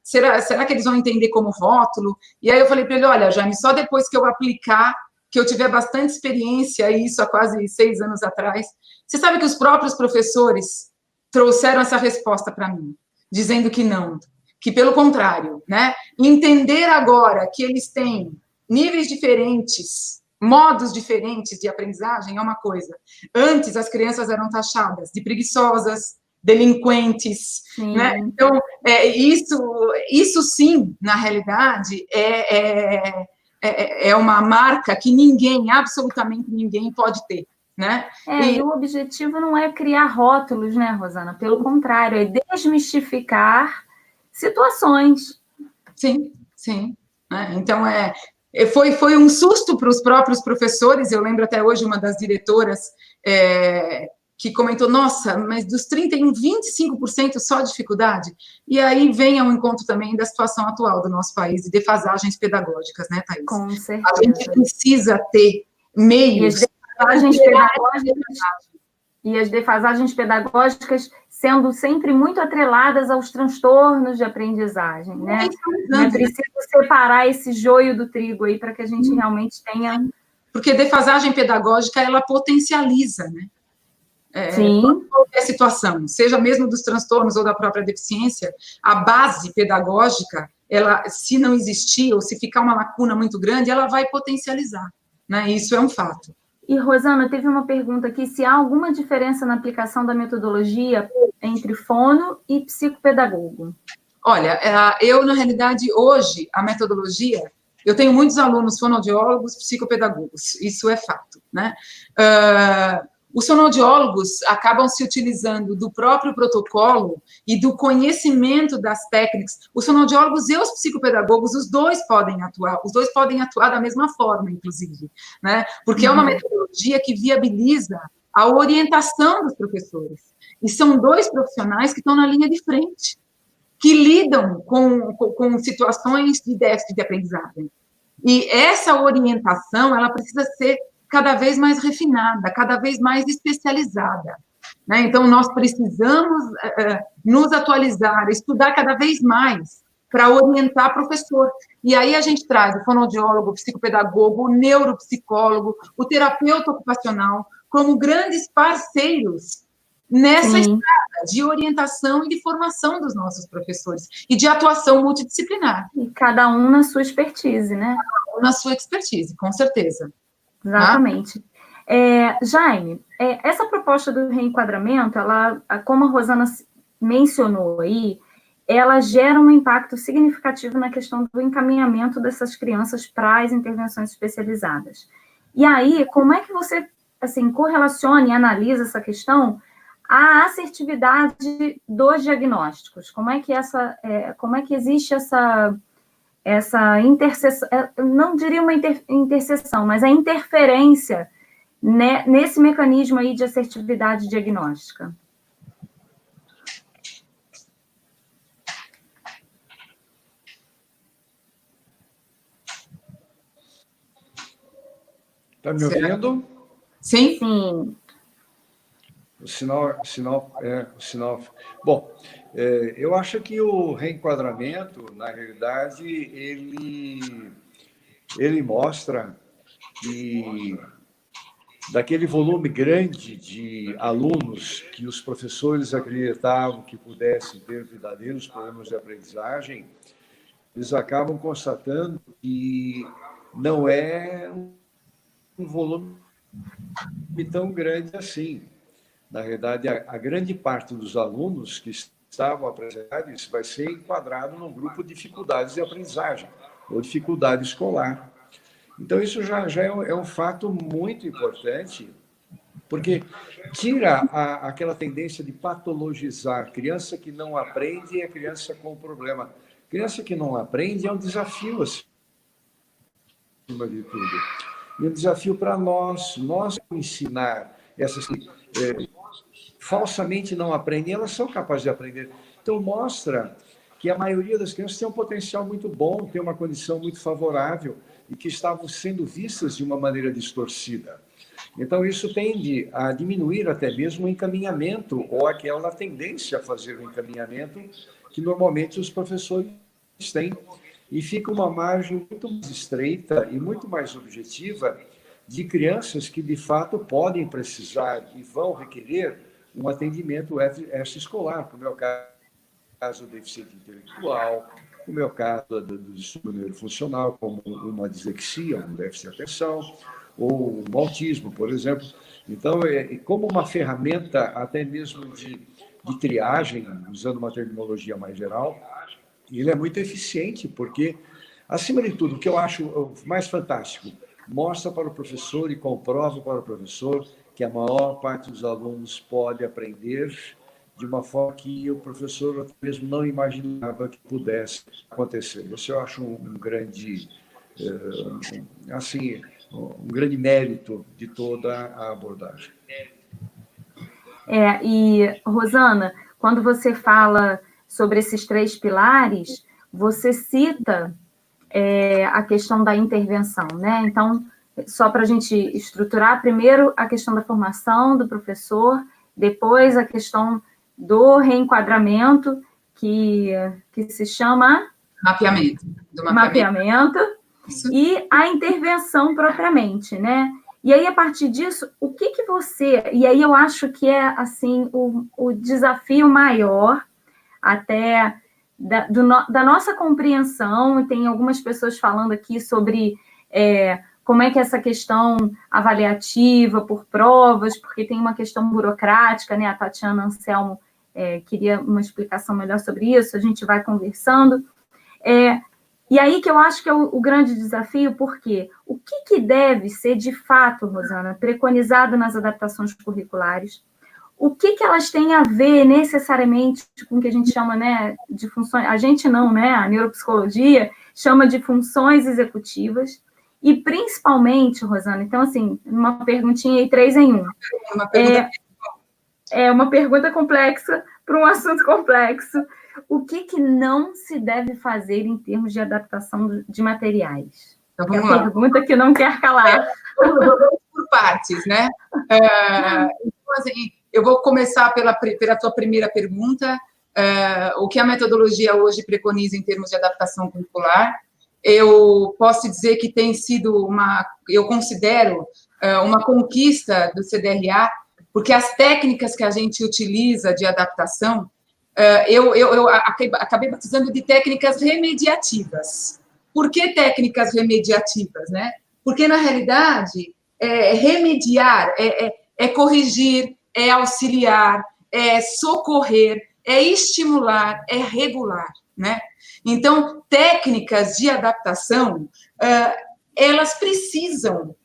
Será que eles vão entender como rótulo? E aí eu falei para ele, olha, Jaime, só depois que eu aplicar, que eu tiver bastante experiência, isso há quase 6 anos atrás. Você sabe que os próprios professores trouxeram essa resposta para mim, dizendo que não, que pelo contrário, né? Entender agora que eles têm níveis diferentes, modos diferentes de aprendizagem é uma coisa. Antes, as crianças eram taxadas de preguiçosas, delinquentes, né? Então, isso sim, na realidade, é uma marca que ninguém, absolutamente ninguém pode ter, né? E o objetivo não é criar rótulos, né, Rosana? Pelo contrário, é desmistificar situações. Sim, sim. Então, foi um susto para os próprios professores. Eu lembro até hoje uma das diretoras que comentou, nossa, mas dos 31, 25% só dificuldade. E aí vem ao encontro também da situação atual do nosso país, de defasagens pedagógicas, né, Thaís? Com certeza. A gente precisa ter meios... E as defasagens pedagógicas sendo sempre muito atreladas aos transtornos de aprendizagem, né? É preciso separar esse joio do trigo aí para que a gente realmente tenha... Porque defasagem pedagógica, ela potencializa, né? Sim. Qualquer situação, seja mesmo dos transtornos ou da própria deficiência, a base pedagógica, ela, se não existir ou se ficar uma lacuna muito grande, ela vai potencializar, né? Isso é um fato. E, Rosana, teve uma pergunta aqui, se há alguma diferença na aplicação da metodologia entre fono e psicopedagogo? Olha, eu, na realidade, hoje, a metodologia, eu tenho muitos alunos fonoaudiólogos, psicopedagogos, isso é fato, né? Os fonoaudiólogos acabam se utilizando do próprio protocolo e do conhecimento das técnicas. Os fonoaudiólogos e os psicopedagogos, os dois podem atuar da mesma forma, inclusive, né? Porque é uma metodologia que viabiliza a orientação dos professores. E são dois profissionais que estão na linha de frente, que lidam com situações de déficit de aprendizagem. E essa orientação, ela precisa ser cada vez mais refinada, cada vez mais especializada, né? Então, nós precisamos nos atualizar, estudar cada vez mais para orientar professor. E aí a gente traz o fonoaudiólogo, o psicopedagogo, o neuropsicólogo, o terapeuta ocupacional, como grandes parceiros nessa estrada de orientação e de formação dos nossos professores, e de atuação multidisciplinar. E cada um na sua expertise, né? Cada um na sua expertise, com certeza. Exatamente. Jaime, essa proposta do reenquadramento, ela, como a Rosana mencionou aí, ela gera um impacto significativo na questão do encaminhamento dessas crianças para as intervenções especializadas. E aí, como é que você, assim, correlaciona e analisa essa questão à assertividade dos diagnósticos? Como é que existe essa interseção, não diria uma interseção, mas a interferência, né, nesse mecanismo aí de assertividade diagnóstica? Está me ouvindo? Sim? Sim. O sinal. Bom, eu acho que o reenquadramento, na realidade, ele mostra que daquele volume grande de alunos que os professores acreditavam que pudessem ter verdadeiros problemas de aprendizagem, eles acabam constatando que não é um volume tão grande assim. Na verdade, a grande parte dos alunos que estavam apresentados vai ser enquadrado num grupo de dificuldades de aprendizagem ou dificuldade escolar. Então, isso já é um fato muito importante, porque tira aquela tendência de patologizar. Criança que não aprende é criança com problema. Criança que não aprende é um desafio, acima de tudo. E um desafio para nós ensinar essas falsamente não aprendem, elas são capazes de aprender. Então, mostra que a maioria das crianças tem um potencial muito bom, tem uma condição muito favorável e que estavam sendo vistas de uma maneira distorcida. Então, isso tende a diminuir até mesmo o encaminhamento ou aquela tendência a fazer o encaminhamento que normalmente os professores têm. E fica uma margem muito mais estreita e muito mais objetiva de crianças que, de fato, podem precisar e vão requerer um atendimento extraescolar, como é o caso do deficiente intelectual, como é o caso do distúrbio neurofuncional, como uma dislexia, um déficit de atenção, ou um autismo, por exemplo. Então, como uma ferramenta até mesmo de triagem, usando uma terminologia mais geral, ele é muito eficiente, porque, acima de tudo, o que eu acho mais fantástico, mostra para o professor e comprova para o professor que a maior parte dos alunos pode aprender de uma forma que o professor até mesmo não imaginava que pudesse acontecer. Isso eu acho um grande, assim, um grande mérito de toda a abordagem. E, Rosana, quando você fala sobre esses 3 pilares, você cita a questão da intervenção, né? Então, só para a gente estruturar, primeiro a questão da formação do professor, depois a questão do reenquadramento, que se chama... Mapeamento. Mapeamento. E a intervenção propriamente, né? E aí, a partir disso, o que você... E aí eu acho que é, assim, o desafio maior, até da nossa compreensão, e tem algumas pessoas falando aqui sobre como é que essa questão avaliativa por provas, porque tem uma questão burocrática, né? A Tatiana Anselmo queria uma explicação melhor sobre isso, a gente vai conversando. E aí que eu acho que é o grande desafio, porque o que deve ser, de fato, Rosana, preconizado nas adaptações curriculares? O que elas têm a ver necessariamente com o que a gente chama, né, de funções... A gente não, né? A neuropsicologia chama de funções executivas. E, principalmente, Rosana, então, assim, uma perguntinha aí, 3 em 1. Uma pergunta complexa para um assunto complexo. O que não se deve fazer em termos de adaptação de materiais? Então, vamos lá. Pergunta que não quer calar. Vamos por partes, né? Então, assim, eu vou começar pela tua primeira pergunta. O que a metodologia hoje preconiza em termos de adaptação curricular? Eu posso dizer que tem sido eu considero uma conquista do CDRA, porque as técnicas que a gente utiliza de adaptação, eu acabei batizando de técnicas remediativas. Por que técnicas remediativas, né? Porque, na realidade, remediar é corrigir, é auxiliar, é socorrer, é estimular, é regular, né? Então, técnicas de adaptação, elas precisam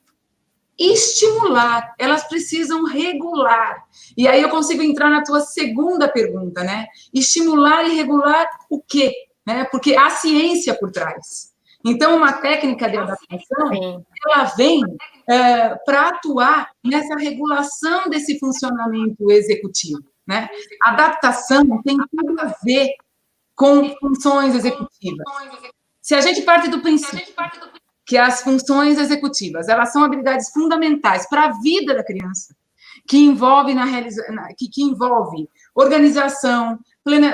estimular, elas precisam regular. E aí eu consigo entrar na tua segunda pergunta, né? Estimular e regular o quê? Né? Porque há ciência por trás. Então, uma técnica de adaptação, ela vem para atuar nessa regulação desse funcionamento executivo, né? Adaptação tem tudo a ver com funções executivas. Se a gente parte do princípio que as funções executivas, elas são habilidades fundamentais para a vida da criança, que envolve que envolve organização,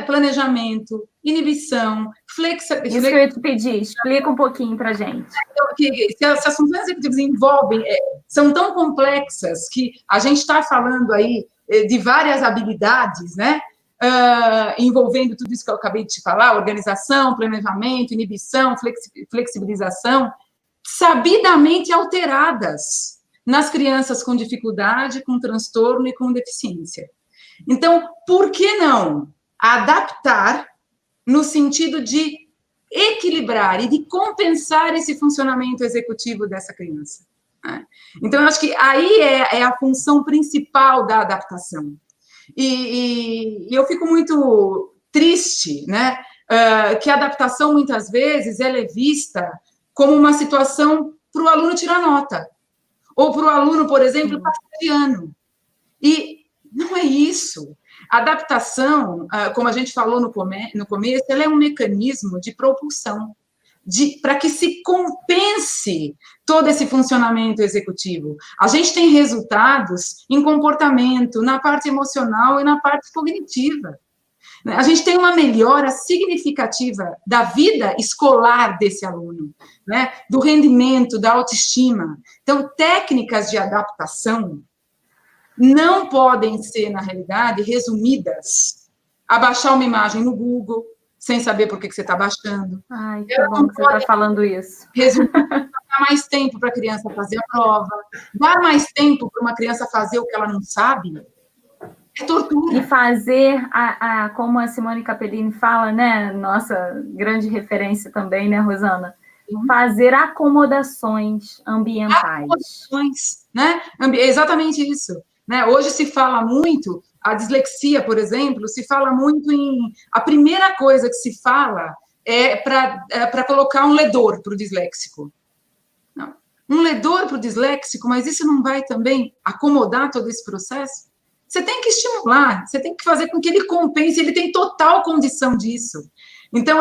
planejamento, inibição, flexibilidade. Isso que eu ia te pedir, explica um pouquinho para a gente. Se as funções executivas envolvem, são tão complexas que a gente está falando aí de várias habilidades, né? Envolvendo tudo isso que eu acabei de te falar, organização, planejamento, inibição, flexibilização, sabidamente alteradas nas crianças com dificuldade, com transtorno e com deficiência. Então, por que não adaptar no sentido de equilibrar e de compensar esse funcionamento executivo dessa criança? Né? Então, eu acho que aí é a função principal da adaptação. E eu fico muito triste, né, que a adaptação, muitas vezes, ela é vista como uma situação para o aluno tirar nota, ou para o aluno, por exemplo, passar de ano. E não é isso. A adaptação, como a gente falou no começo, ela é um mecanismo de propulsão. para que se compense todo esse funcionamento executivo. A gente tem resultados em comportamento, na parte emocional e na parte cognitiva. A gente tem uma melhora significativa da vida escolar desse aluno, né? Do rendimento, da autoestima. Então, técnicas de adaptação não podem ser, na realidade, resumidas a baixar uma imagem no Google, sem saber por que você está baixando. Ai, que bom que você está falando isso. Resumir, dar mais tempo para a criança fazer a prova, dar mais tempo para uma criança fazer o que ela não sabe, é tortura. E fazer, como a Simone Capellini fala, né, nossa grande referência também, né, Rosana? Fazer acomodações ambientais. Acomodações, né? Exatamente isso. Né? Hoje se fala muito, a dislexia, por exemplo, se fala muito em... A primeira coisa que se fala é para colocar um ledor para o disléxico. Não. Um ledor para o disléxico, mas isso não vai também acomodar todo esse processo? Você tem que estimular, você tem que fazer com que ele compense, ele tem total condição disso. Então,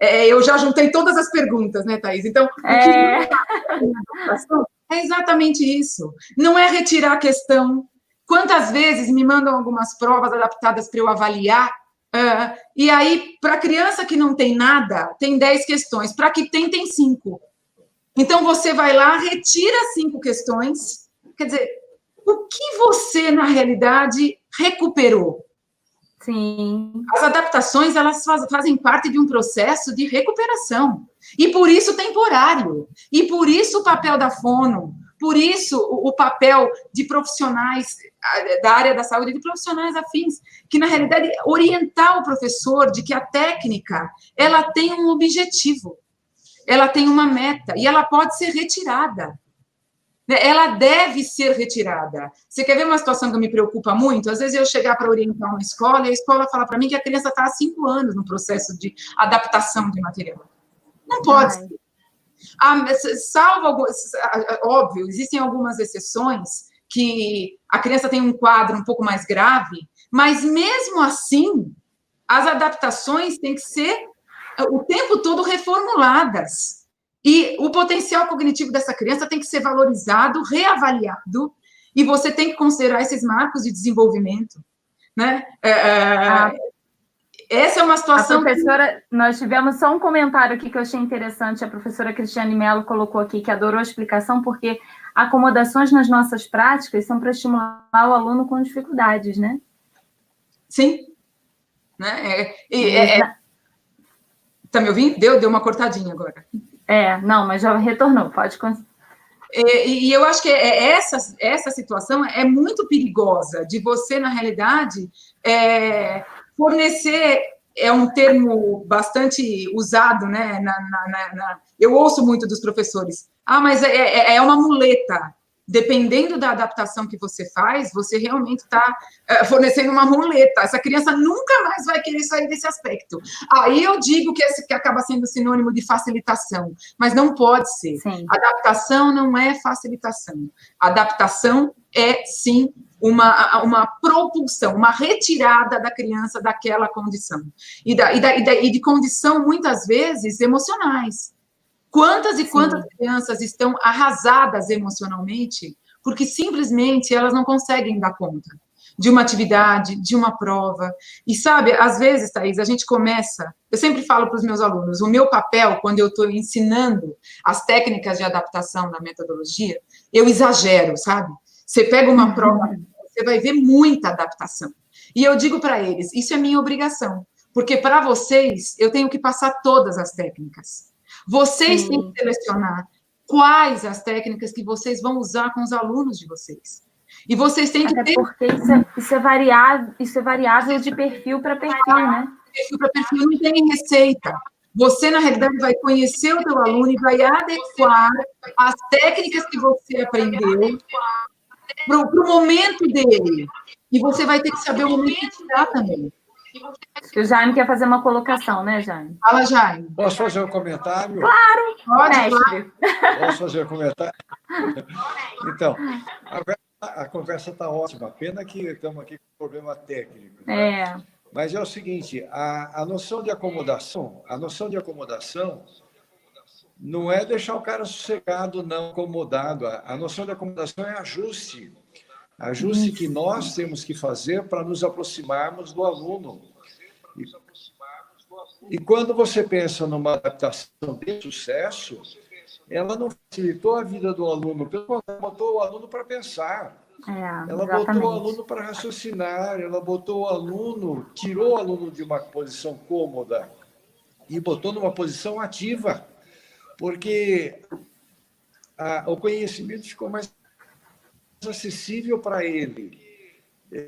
eu já juntei todas as perguntas, né, Thaís? Então, o que é exatamente isso. Não é retirar a questão. Quantas vezes me mandam algumas provas adaptadas para eu avaliar, e aí, para a criança que não tem nada, tem 10 questões, para que tem 5. Então, você vai lá, retira 5 questões, quer dizer, o que você, na realidade, recuperou? Sim. As adaptações, elas fazem parte de um processo de recuperação. E por isso temporário. E por isso o papel da fono. Por isso o papel de profissionais da área da saúde, de profissionais afins, que, na realidade, orientar o professor de que a técnica, ela tem um objetivo. Ela tem uma meta. E ela pode ser retirada. Ela deve ser retirada. Você quer ver uma situação que me preocupa muito? Às vezes eu chegar para orientar uma escola e a escola fala para mim que a criança está há 5 anos no processo de adaptação de material. Não pode ser. Salvo algumas... Óbvio, existem algumas exceções que a criança tem um quadro um pouco mais grave, mas mesmo assim, as adaptações têm que ser o tempo todo reformuladas. E o potencial cognitivo dessa criança tem que ser valorizado, reavaliado, e você tem que considerar esses marcos de desenvolvimento, né? Essa é uma situação... A professora, nós tivemos só um comentário aqui que eu achei interessante, a professora Cristiane Mello colocou aqui, que adorou a explicação, porque acomodações nas nossas práticas são para estimular o aluno com dificuldades, né? Sim. Né? Tá me ouvindo? Deu uma cortadinha agora. Não, mas já retornou, pode continuar. E eu acho que essa situação é muito perigosa, de você, na realidade, fornecer, é um termo bastante usado, né? Eu ouço muito dos professores, mas é uma muleta. Dependendo da adaptação que você faz, você realmente está fornecendo uma muleta. Essa criança nunca mais vai querer sair desse aspecto. Aí eu digo que acaba sendo sinônimo de facilitação, mas não pode ser. Sim. Adaptação não é facilitação. Adaptação é, sim, uma propulsão, uma retirada da criança daquela condição. E de condição, muitas vezes, emocionais. Quantas e quantas crianças estão arrasadas emocionalmente porque simplesmente elas não conseguem dar conta de uma atividade, de uma prova. E sabe, às vezes, Thaís, a gente começa... Eu sempre falo para os meus alunos, o meu papel, quando eu estou ensinando as técnicas de adaptação da metodologia, eu exagero, sabe? Você pega uma prova, você vai ver muita adaptação. E eu digo para eles, isso é minha obrigação, porque para vocês, eu tenho que passar todas as técnicas. Vocês têm que selecionar quais as técnicas que vocês vão usar com os alunos de vocês. E vocês têm que ter... porque isso é variável de perfil para perfil, né? Perfil para perfil não tem receita. Você, na realidade, vai conhecer o teu aluno e vai adequar as técnicas que você aprendeu para o momento dele. E você vai ter que saber o momento que dá também. O Jaime quer fazer uma colocação, né, Jaime? Fala, Jaime. Posso fazer um comentário? Claro, pode, mestre. Posso fazer um comentário? Então, a conversa está ótima. Pena que estamos aqui com problema técnico. Né? Mas é o seguinte, a noção de acomodação, não é deixar o cara sossegado, não, acomodado. A noção de acomodação é ajuste. Ajuste que nós temos que fazer para nos aproximarmos do aluno. E quando você pensa numa adaptação de sucesso, ela não facilitou a vida do aluno, pelo contrário, botou o aluno para pensar. Ela botou o aluno para raciocinar, ela botou o aluno, tirou o aluno de uma posição cômoda e botou numa posição ativa, porque o conhecimento ficou mais acessível para ele.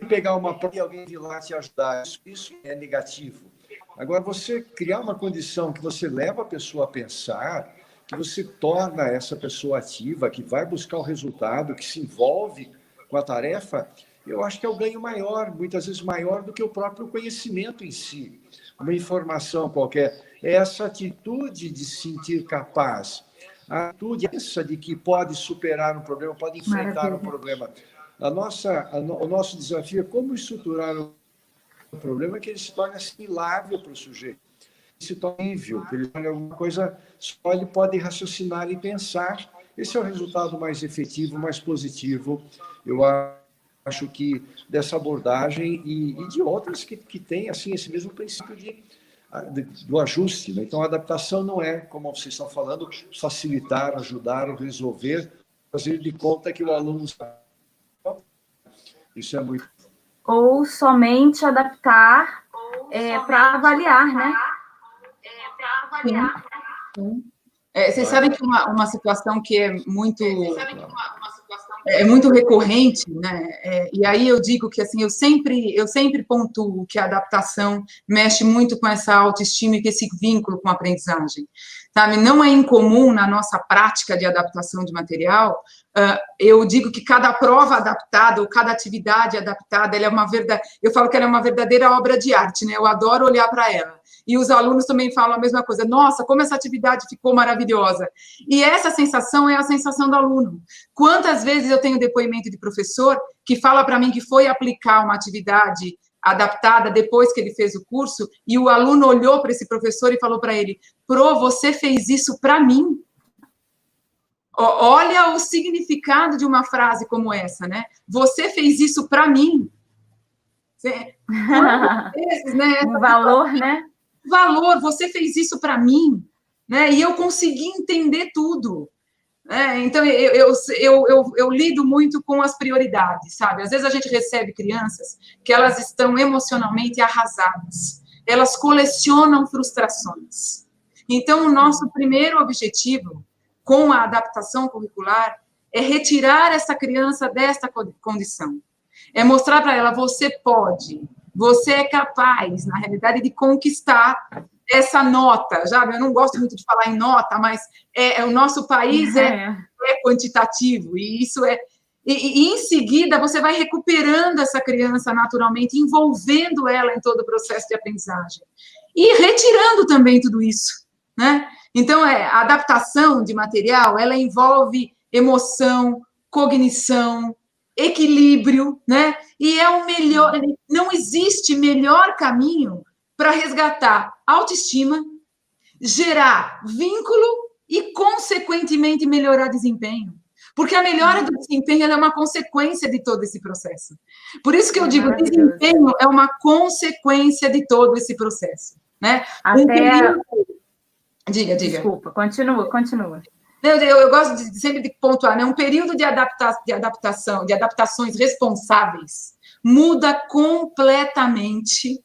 Pegar uma prova e alguém vir lá te ajudar, isso é negativo. Agora, você criar uma condição que você leva a pessoa a pensar, que você torna essa pessoa ativa, que vai buscar o resultado, que se envolve com a tarefa, eu acho que é o ganho maior, muitas vezes maior do que o próprio conhecimento em si. Uma informação qualquer. Essa atitude de se sentir capaz, a atitude essa de que pode superar um problema, pode enfrentar um problema. O nosso desafio é como estruturar o problema que ele se torne assimilável para o sujeito. Se torna nível, que ele torne alguma coisa, só ele pode raciocinar e pensar. Esse é o resultado mais efetivo, mais positivo, eu acho que dessa abordagem e de outras que têm assim, esse mesmo princípio do ajuste. Né? Então, a adaptação não é, como vocês estão falando, facilitar, ajudar, resolver, fazer de conta que o aluno sabe. Isso é muito... Ou somente adaptar para avaliar, né? Vocês sabem que uma situação que é muito recorrente, né? E aí eu digo que assim, eu sempre pontuo que a adaptação mexe muito com essa autoestima e com esse vínculo com a aprendizagem. Sabe? Não é incomum na nossa prática de adaptação de material, eu digo que cada prova adaptada ou cada atividade adaptada, eu falo que ela é uma verdadeira obra de arte, né? Eu adoro olhar para ela. E os alunos também falam a mesma coisa. Nossa, como essa atividade ficou maravilhosa. E essa sensação é a sensação do aluno. Quantas vezes eu tenho depoimento de professor que fala para mim que foi aplicar uma atividade adaptada depois que ele fez o curso, e o aluno olhou para esse professor e falou para ele: Pro, você fez isso para mim? Olha o significado de uma frase como essa, né? Você fez isso para mim. Quantas vezes, né? Um valor, né? Valor, você fez isso para mim, né? E eu consegui entender tudo. Então, eu lido muito com as prioridades, sabe? Às vezes a gente recebe crianças que elas estão emocionalmente arrasadas, elas colecionam frustrações. Então, o nosso primeiro objetivo com a adaptação curricular é retirar essa criança desta condição. É mostrar para ela, você pode, você é capaz, na realidade, de conquistar essa nota, já, eu não gosto muito de falar em nota, mas o nosso país é quantitativo, e isso é... E em seguida, você vai recuperando essa criança naturalmente, envolvendo ela em todo o processo de aprendizagem. E retirando também tudo isso, né? Então, a adaptação de material, ela envolve emoção, cognição, equilíbrio, né? E não existe melhor caminho para resgatar autoestima, gerar vínculo e, consequentemente, melhorar desempenho. Porque a melhora do desempenho é uma consequência de todo esse processo. Por isso que eu digo, que desempenho é uma consequência de todo esse processo. Né? Diga. Desculpa, continua. Eu gosto sempre de pontuar, né? Um período de adaptações responsáveis muda completamente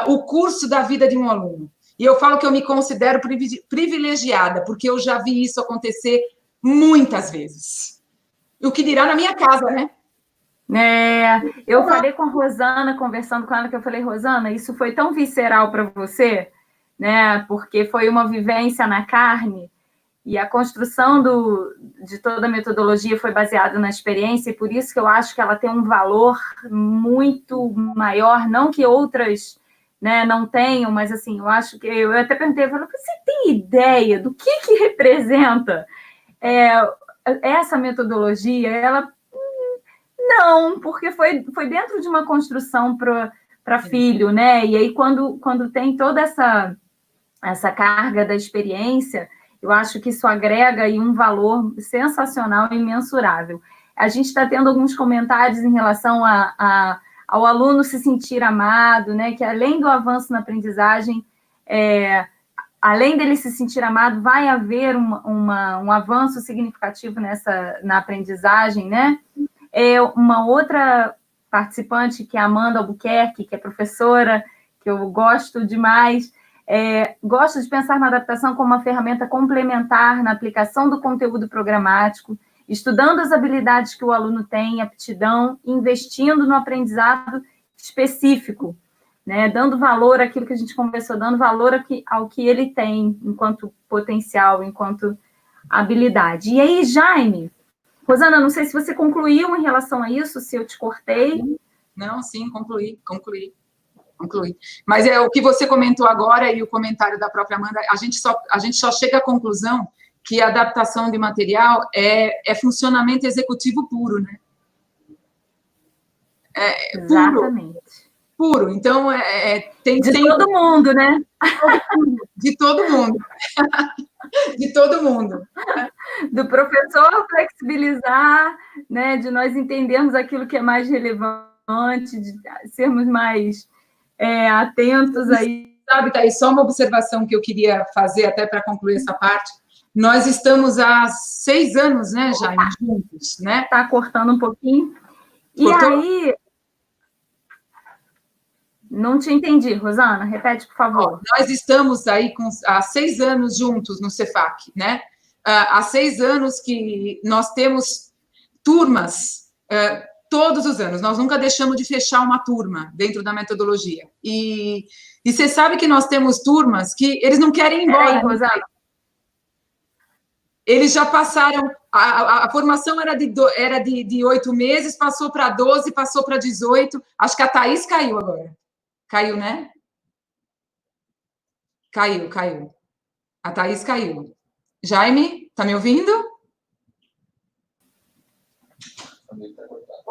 o curso da vida de um aluno. E eu falo que eu me considero privilegiada, porque eu já vi isso acontecer muitas vezes. O que dirá na minha casa, né? Eu falei com a Rosana, conversando com ela, que eu falei, Rosana, isso foi tão visceral para você, né? Porque foi uma vivência na carne, e a construção de toda a metodologia foi baseada na experiência, e por isso que eu acho que ela tem um valor muito maior, não que outras, né, não tenham, mas assim, eu acho que... Eu até perguntei, eu falei, você tem ideia do que representa essa metodologia? Ela... Não, porque foi dentro de uma construção para filho, né? E aí, quando tem toda essa carga da experiência, Eu acho que isso agrega aí um valor sensacional e imensurável. A gente está tendo alguns comentários em relação ao aluno se sentir amado, né? Que além do avanço na aprendizagem, além dele se sentir amado, vai haver um avanço significativo na aprendizagem, né? Uma outra participante, que é a Amanda Albuquerque, que é professora, que eu gosto demais, gosto de pensar na adaptação como uma ferramenta complementar na aplicação do conteúdo programático, estudando as habilidades que o aluno tem, aptidão, investindo no aprendizado específico, né? Dando valor àquilo que a gente conversou, dando valor ao que ele tem enquanto potencial, enquanto habilidade. E aí, Jaime, Rosana, não sei se você concluiu em relação a isso, se eu te cortei. Não, sim, concluí. Mas o que você comentou agora e o comentário da própria Amanda, a gente só chega à conclusão que a adaptação de material é funcionamento executivo puro, né? Exatamente. Puro. Então, tem... todo mundo, né? De todo mundo. De todo mundo. Do professor flexibilizar, né? De nós entendermos aquilo que é mais relevante, de sermos mais atentos aí. Sabe, Thaís, só uma observação que eu queria fazer até para concluir essa parte. Nós estamos há 6 anos, né, Jaime, juntos, né? Está cortando um pouquinho. Cortou? E aí... Não te entendi, Rosana, repete, por favor. Nós estamos aí há 6 anos juntos no Cefac, né? Há 6 anos que nós temos turmas todos os anos. Nós nunca deixamos de fechar uma turma dentro da metodologia. E você sabe que nós temos turmas que eles não querem ir embora. Aí, Rosana. Eles já passaram... A formação era de 8 meses, passou para 12, passou para 18. Acho que a Thaís caiu agora. Caiu, né? Caiu. A Thaís caiu. Jaime, tá me ouvindo?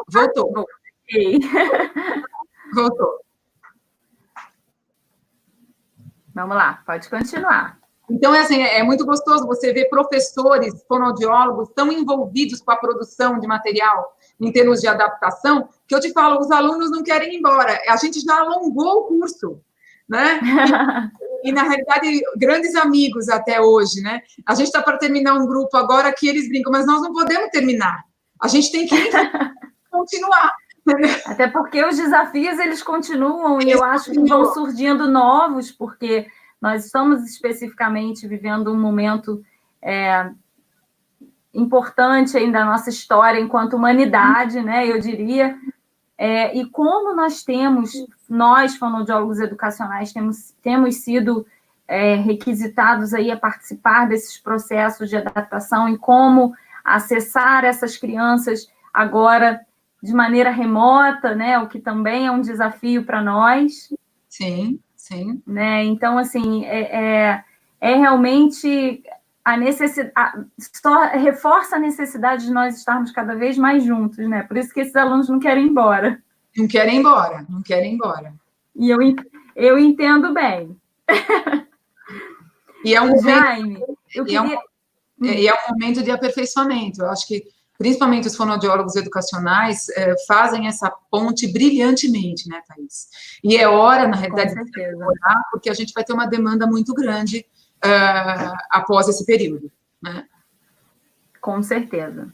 Voltou. Voltou. Vamos lá, pode continuar. Então, é muito gostoso você ver professores, fonoaudiólogos tão envolvidos com a produção de material em termos de adaptação, que eu te falo, os alunos não querem ir embora. A gente já alongou o curso, né? E na realidade, grandes amigos até hoje, né? A gente está para terminar um grupo agora que eles brincam, mas nós não podemos terminar. A gente tem que continuar. Até porque os desafios, eles continuam, e eu acho que vão surgindo novos, porque nós estamos especificamente vivendo um momento importante ainda da nossa história enquanto humanidade, né? Eu diria. E como nós, fonoaudiólogos educacionais, temos sido requisitados aí a participar desses processos de adaptação e como acessar essas crianças agora de maneira remota, né? O que também é um desafio para nós. Sim. Né? Então, assim, realmente a necessidade, só reforça a necessidade de nós estarmos cada vez mais juntos, né? Por isso que esses alunos não querem ir embora. Não querem ir embora. E eu entendo bem. E é um Jaime, e é um momento de aperfeiçoamento. Eu acho que, principalmente os fonoaudiólogos educacionais, fazem essa ponte brilhantemente, né, Thaís? E é hora, na realidade, de melhorar, porque a gente vai ter uma demanda muito grande após esse período, né? Com certeza.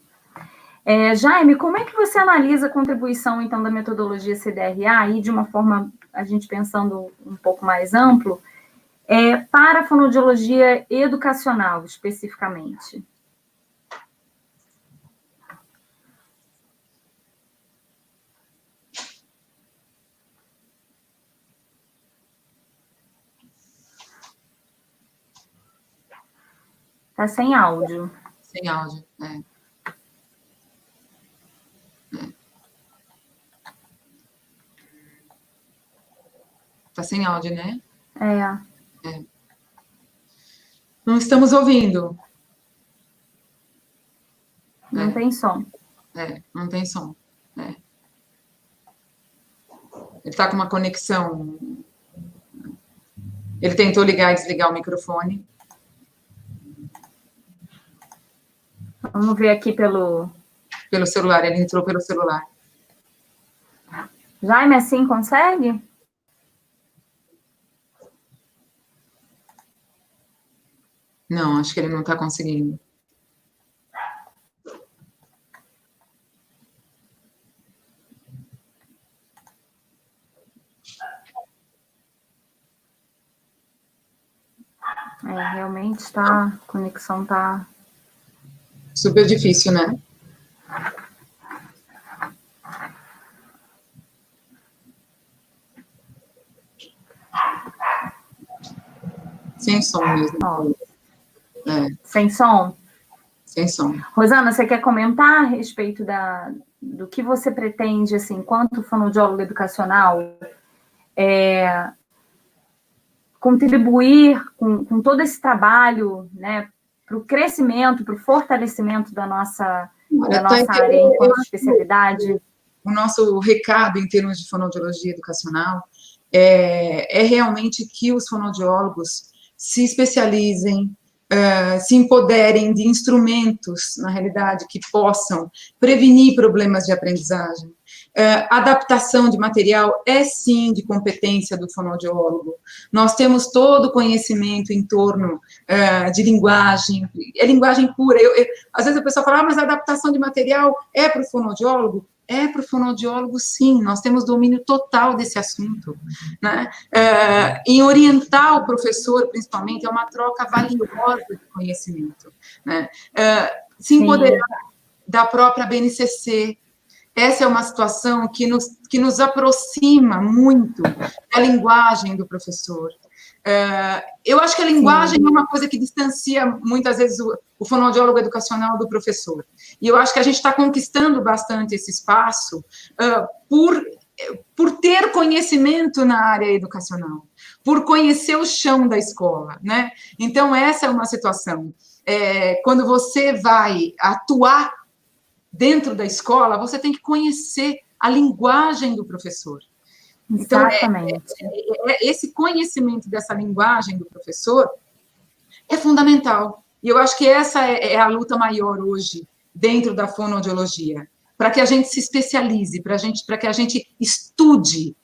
Jaime, como é que você analisa a contribuição, então, da metodologia CDRA, aí de uma forma, a gente pensando um pouco mais amplo, para a fonoaudiologia educacional, especificamente? Está sem áudio. Sem áudio, Está sem áudio, né? Não estamos ouvindo. Não tem som. Não tem som. Ele está com uma conexão. Ele tentou ligar e desligar o microfone. Vamos ver aqui pelo celular, ele entrou pelo celular. Jaime, assim consegue? Não, acho que ele não está conseguindo. Realmente a conexão está... Super difícil, né? Sem som mesmo. Sem som? Sem som. Rosana, você quer comentar a respeito do que você pretende, assim, enquanto fonoaudiólogo educacional, contribuir com todo esse trabalho, né, para o crescimento, para o fortalecimento da nossa área enquanto especialidade? O nosso recado em termos de fonoaudiologia educacional é realmente que os fonoaudiólogos se especializem, se empoderem de instrumentos, na realidade, que possam prevenir problemas de aprendizagem. Adaptação de material é, sim, de competência do fonoaudiólogo. Nós temos todo o conhecimento em torno de linguagem, é linguagem pura. Às vezes a pessoa fala, mas a adaptação de material é para o fonoaudiólogo? É para o fonoaudiólogo, sim, nós temos domínio total desse assunto, né? Em orientar o professor, principalmente, é uma troca valiosa de conhecimento, né? Se empoderar da própria BNCC. Essa é uma situação que nos aproxima muito da linguagem do professor. Eu acho que a linguagem é uma coisa que distancia, muitas vezes, o fonoaudiólogo educacional do professor. E eu acho que a gente está conquistando bastante esse espaço por ter conhecimento na área educacional, por conhecer o chão da escola, né? Então, essa é uma situação. Quando você vai atuar dentro da escola, você tem que conhecer a linguagem do professor. Exatamente. Então, esse conhecimento dessa linguagem do professor é fundamental. E eu acho que essa é a luta maior hoje dentro da fonoaudiologia, para que a gente se especialize, para que a gente estude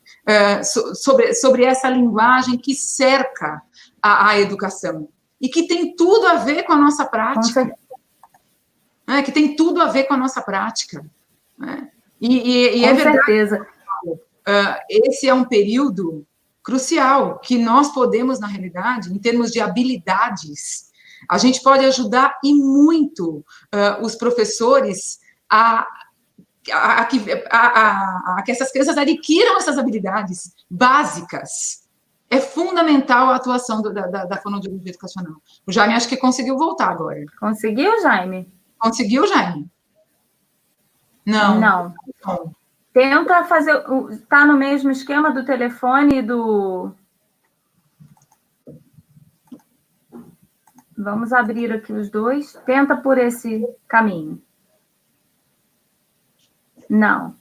sobre essa linguagem que cerca a educação e que tem tudo a ver com a nossa prática. Que tem tudo a ver com a nossa prática. Né? E é verdade. Certeza. Esse é um período crucial que nós podemos, na realidade, em termos de habilidades, a gente pode ajudar e muito os professores a que essas crianças adquiram essas habilidades básicas. É fundamental a atuação da fonoaudiologia educacional. O Jaime acho que conseguiu voltar agora. Conseguiu, Jaime? Conseguiu, Jaime? Não. Não. Tenta fazer... Está no mesmo esquema do telefone e do... Vamos abrir aqui os dois. Tenta por esse caminho. Não.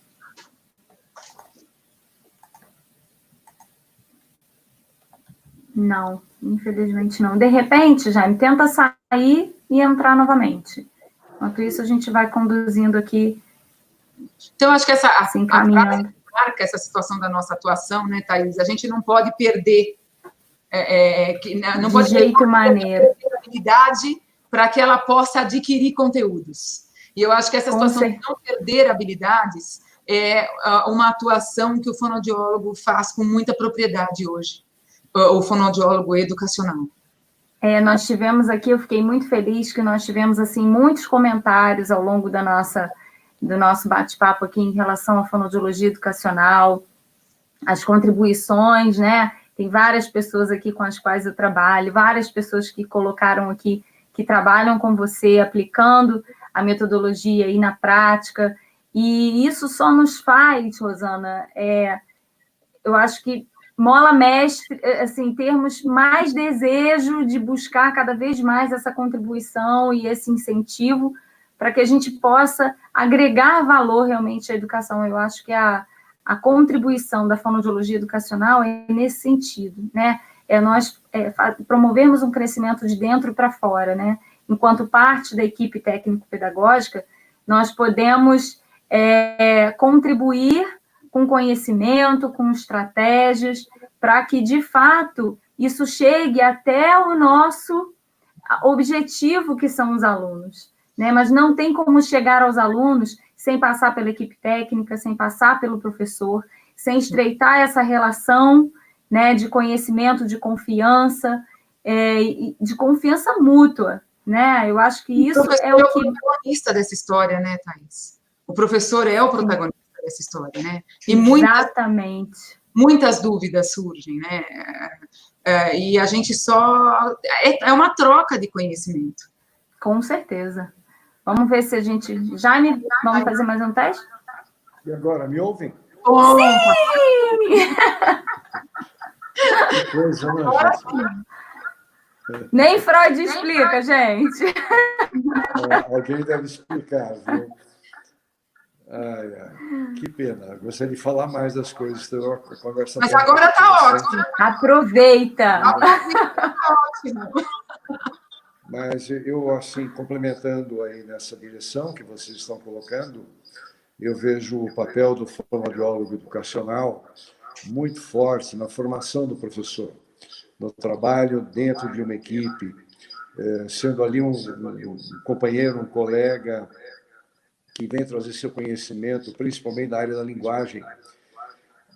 Não, infelizmente não. De repente, Jaime, tenta sair e entrar novamente. Enquanto isso, a gente vai conduzindo aqui. Então, acho que essa marca essa situação da nossa atuação, né, Thaís? A gente não pode perder... não pode de jeito maneiro. habilidade para que ela possa adquirir conteúdos. E eu acho que essa situação de não perder habilidades é uma atuação que o fonoaudiólogo faz com muita propriedade hoje, o fonoaudiólogo educacional. Nós tivemos aqui, eu fiquei muito feliz que nós tivemos, assim, muitos comentários ao longo do nosso bate-papo aqui em relação à fonoaudiologia educacional, as contribuições, né? Tem várias pessoas aqui com as quais eu trabalho, várias pessoas que colocaram aqui, que trabalham com você, aplicando a metodologia aí na prática, e isso só nos faz, Rosana, eu acho que mola mestre, assim, termos mais desejo de buscar cada vez mais essa contribuição e esse incentivo para que a gente possa agregar valor realmente à educação. Eu acho que a contribuição da fonoaudiologia educacional é nesse sentido, né? Nós promovermos um crescimento de dentro para fora, né? enquanto parte da equipe técnico-pedagógica, nós podemos contribuir com conhecimento, com estratégias, para que, de fato, isso chegue até o nosso objetivo, que são os alunos, né? Mas não tem como chegar aos alunos sem passar pela equipe técnica, sem passar pelo professor, sem estreitar essa relação, né, de conhecimento, de confiança mútua, né? Eu acho que isso é o que... O protagonista dessa história, né, Thaís? O professor é o protagonista dessa história, né? E exatamente. Muitas dúvidas surgem, né? E a gente só... É uma troca de conhecimento. Com certeza. Vamos ver se a gente... Jaime, vamos fazer mais um teste? E agora, me ouvem? Oh, sim! Que coisa, né, gente? Nem Freud explica, gente. Alguém deve explicar, viu? Que pena. Gostaria de falar mais das coisas. Mas agora está ótimo. Aproveita. Ótimo. Mas eu, assim, complementando aí nessa direção que vocês estão colocando, eu vejo o papel do fonoaudiólogo educacional muito forte na formação do professor, no trabalho dentro de uma equipe, sendo ali um companheiro, um colega que vem trazer seu conhecimento, principalmente na área da linguagem.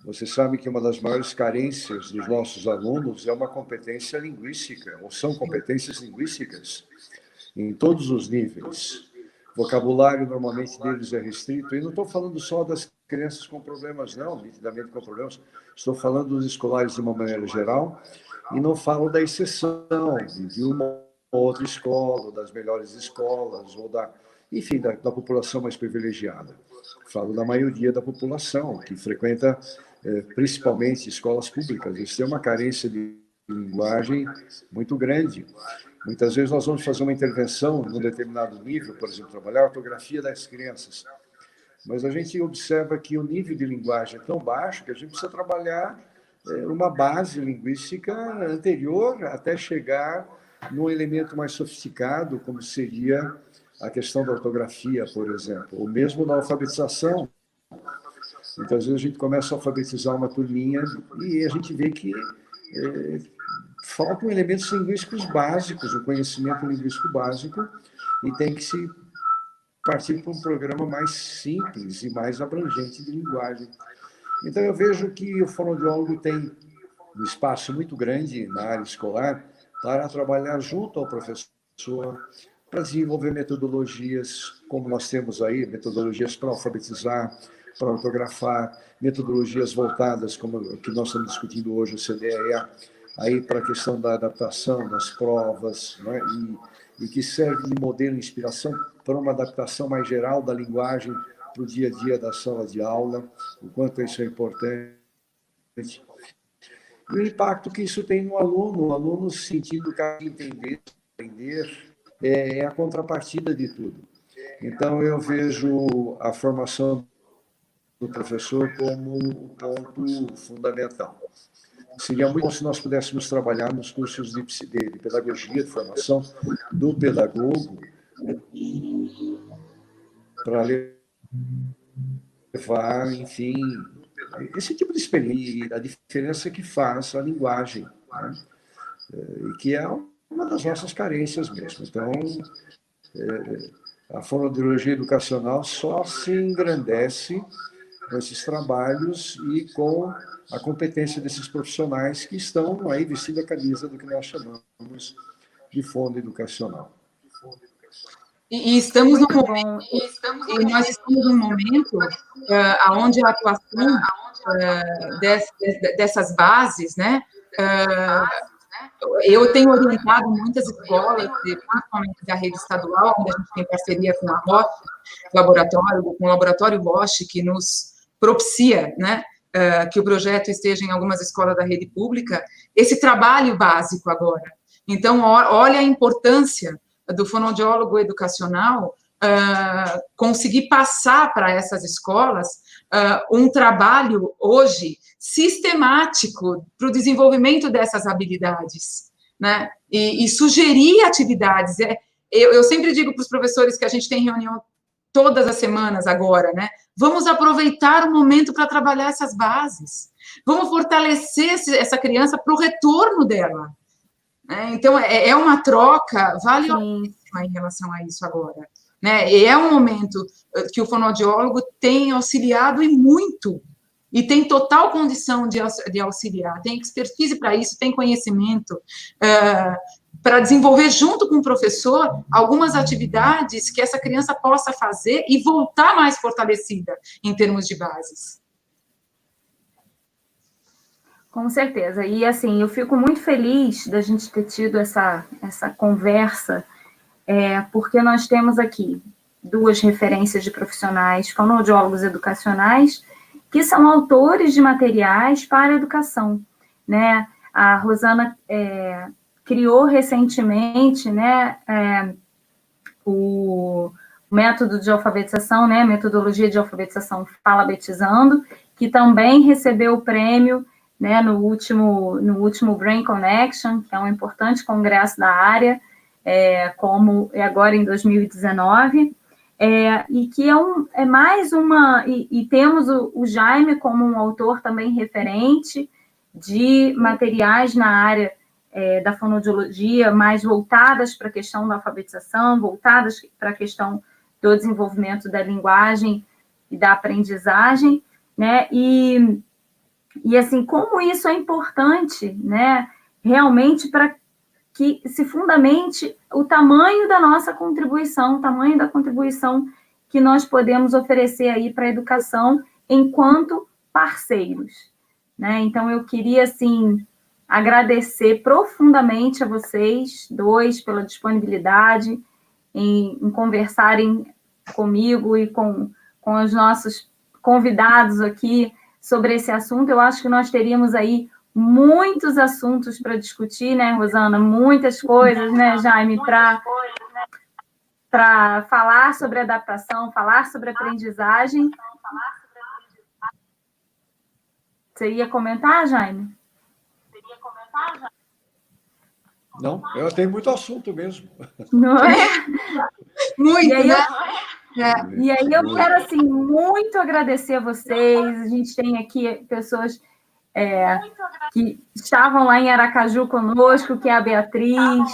Você sabe que uma das maiores carências dos nossos alunos é uma competência linguística, ou são competências linguísticas, em todos os níveis. O vocabulário, normalmente, deles é restrito. E não estou falando só das crianças com problemas, não, nitidamente com problemas. Estou falando dos escolares de uma maneira geral, e não falo da exceção, de uma ou outra escola, das melhores escolas, ou enfim, da população mais privilegiada. Falo da maioria da população, que frequenta principalmente escolas públicas. Eles têm uma carência de linguagem muito grande. Muitas vezes nós vamos fazer uma intervenção num determinado nível, por exemplo, trabalhar a ortografia das crianças, mas a gente observa que o nível de linguagem é tão baixo que a gente precisa trabalhar uma base linguística anterior até chegar num elemento mais sofisticado, como seria a questão da ortografia, por exemplo, ou mesmo na alfabetização. Muitas vezes a gente começa a alfabetizar uma turminha e a gente vê que faltam elementos linguísticos básicos, o conhecimento linguístico básico, e tem que se partir para um programa mais simples e mais abrangente de linguagem. Então, eu vejo que o fonoaudiólogo tem um espaço muito grande na área escolar para trabalhar junto ao professor, para desenvolver metodologias, como nós temos aí, metodologias para alfabetizar, para ortografar, metodologias voltadas, como o que nós estamos discutindo hoje, o CDE, aí para a questão da adaptação das provas, né? e que serve de modelo de inspiração para uma adaptação mais geral da linguagem para o dia a dia da sala de aula, o quanto isso é importante. E o impacto que isso tem no aluno, o aluno sentindo que entender é a contrapartida de tudo. Então, eu vejo a formação do professor como um ponto fundamental. Seria muito bom se nós pudéssemos trabalhar nos cursos de pedagogia, de formação do pedagogo, para levar, enfim, esse tipo de experiência, a diferença que faz a linguagem, né? E que é uma das nossas carências mesmo. Então, a fonoaudiologia educacional só se engrandece com esses trabalhos e com a competência desses profissionais que estão aí vestindo a camisa do que nós chamamos de fono educacional. E estamos num momento, nós estamos num momento onde a atuação dessas bases, né? Eu tenho orientado muitas escolas, principalmente da rede estadual, onde a gente tem parceria com a Roche, com o laboratório Roche, que nos propicia, né, que o projeto esteja em algumas escolas da rede pública, esse trabalho básico agora. Então, olha a importância do fonoaudiólogo educacional conseguir passar para essas escolas um trabalho hoje sistemático para o desenvolvimento dessas habilidades, né? E sugerir atividades. eu sempre digo para os professores que a gente tem reunião todas as semanas agora, né? Vamos aproveitar o momento para trabalhar essas bases. Vamos fortalecer essa criança para o retorno dela. Né? Então, é uma troca valiosíssima em relação a isso agora. Né? E é um momento que o fonoaudiólogo tem auxiliado e muito, e tem total condição de auxiliar, tem expertise para isso, tem conhecimento, para desenvolver junto com o professor algumas atividades que essa criança possa fazer e voltar mais fortalecida em termos de bases. Com certeza. E, assim, eu fico muito feliz da gente ter tido essa conversa, porque nós temos aqui 2 referências de profissionais, fonoaudiólogos educacionais, que são autores de materiais para a educação, né? A Rosana criou recentemente, né, o método de alfabetização, né, metodologia de alfabetização Falabetizando, que também recebeu o prêmio, né, no último Brain Connection, que é um importante congresso da área, como é agora em 2019, e que é mais uma... E temos o Jaime como um autor também referente de materiais na área da fonoaudiologia, mais voltadas para a questão da alfabetização, voltadas para a questão do desenvolvimento da linguagem e da aprendizagem, né? E assim, como isso é importante, né? Realmente para que se fundamente o tamanho da nossa contribuição, o tamanho da contribuição que nós podemos oferecer aí para a educação enquanto parceiros, né? Então, eu queria, assim, agradecer profundamente a vocês 2 pela disponibilidade em conversarem comigo e com os nossos convidados aqui sobre esse assunto. Eu acho que nós teríamos aí muitos assuntos para discutir, né, Rosana? Muitas coisas, né, Jaime, para falar sobre adaptação, falar sobre aprendizagem. Você ia comentar, Jaime? Não, eu tenho muito assunto mesmo. Não é? Muito, e aí, né? E aí eu quero, assim, muito agradecer a vocês. A gente tem aqui pessoas que estavam lá em Aracaju conosco, que é a Beatriz,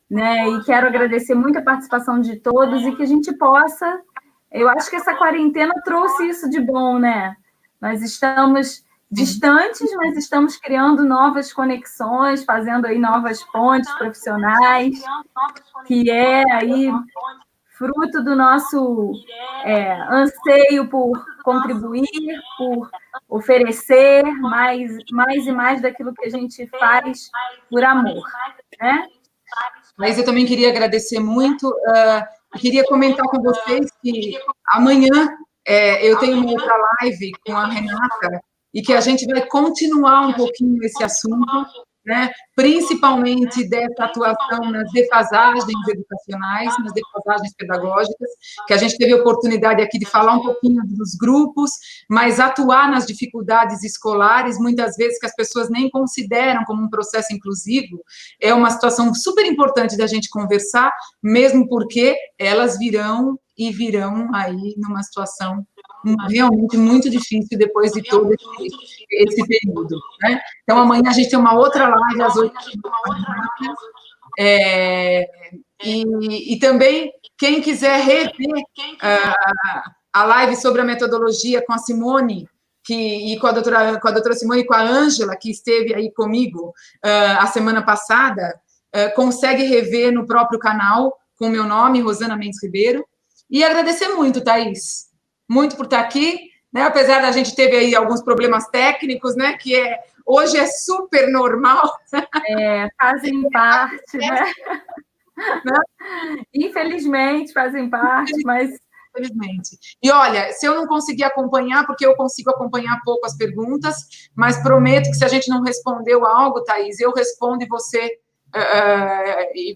né? E quero agradecer muito a participação de todos e que a gente possa... Eu acho que essa quarentena trouxe isso de bom, né? Nós estamos distantes, mas estamos criando novas conexões, fazendo aí novas pontes profissionais, que é aí fruto do nosso anseio por contribuir, por oferecer mais e mais daquilo que a gente faz por amor, né? Mas eu também queria agradecer muito, queria comentar com vocês que amanhã eu tenho uma outra live com a Renata, e que a gente vai continuar um pouquinho esse assunto, né? Principalmente dessa atuação nas defasagens educacionais, nas defasagens pedagógicas, que a gente teve a oportunidade aqui de falar um pouquinho dos grupos, mas atuar nas dificuldades escolares, muitas vezes que as pessoas nem consideram como um processo inclusivo, é uma situação super importante da gente conversar, mesmo porque elas virão aí numa situação realmente muito difícil depois de todo esse período, né? Então, amanhã a gente tem uma outra live às 8h. E também, quem quiser rever a live sobre a metodologia com a Simone, e com a doutora Simone e com a Ângela, que esteve aí comigo a semana passada, consegue rever no próprio canal, com o meu nome, Rosana Mendes Ribeiro. E agradecer muito, Thaís, muito por estar aqui, né? Apesar da gente teve aí alguns problemas técnicos, né? Que hoje é super normal. Fazem parte, né? Infelizmente, fazem parte, mas... Infelizmente. E olha, se eu não conseguir acompanhar, porque eu consigo acompanhar pouco as perguntas, mas prometo que se a gente não respondeu algo, Thaís, eu respondo e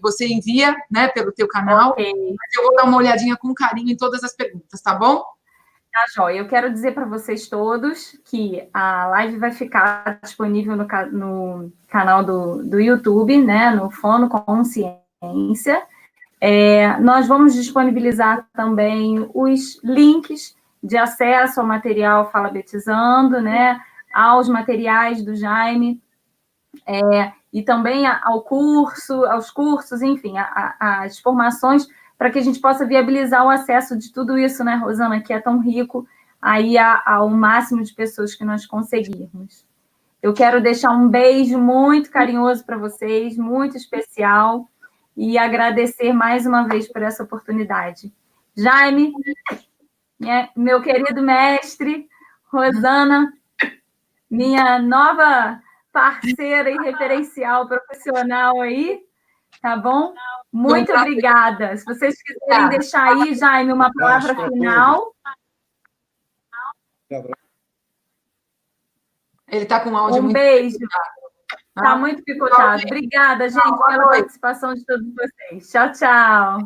você envia, né, pelo teu canal. Okay. Mas eu vou dar uma olhadinha com carinho em todas as perguntas, tá bom? Tá, joia. Eu quero dizer para vocês todos que a live vai ficar disponível no canal do YouTube, né, no Fono Consciência, Nós vamos disponibilizar também os links de acesso ao material Falabetizando, né, aos materiais do Jaime, e também aos cursos, enfim, as formações, para que a gente possa viabilizar o acesso de tudo isso, né, Rosana, que é tão rico, aí ao máximo de pessoas que nós conseguirmos. Eu quero deixar um beijo muito carinhoso para vocês, muito especial, e agradecer mais uma vez por essa oportunidade. Jaime, meu querido mestre, Rosana, minha nova parceira e referencial profissional aí, tá bom? Muito obrigada. Se vocês quiserem deixar aí, Jaime, uma palavra final. Ele está com um áudio muito... beijo. Está muito picotado. Obrigada, gente, pela participação de todos vocês. Tchau, tchau.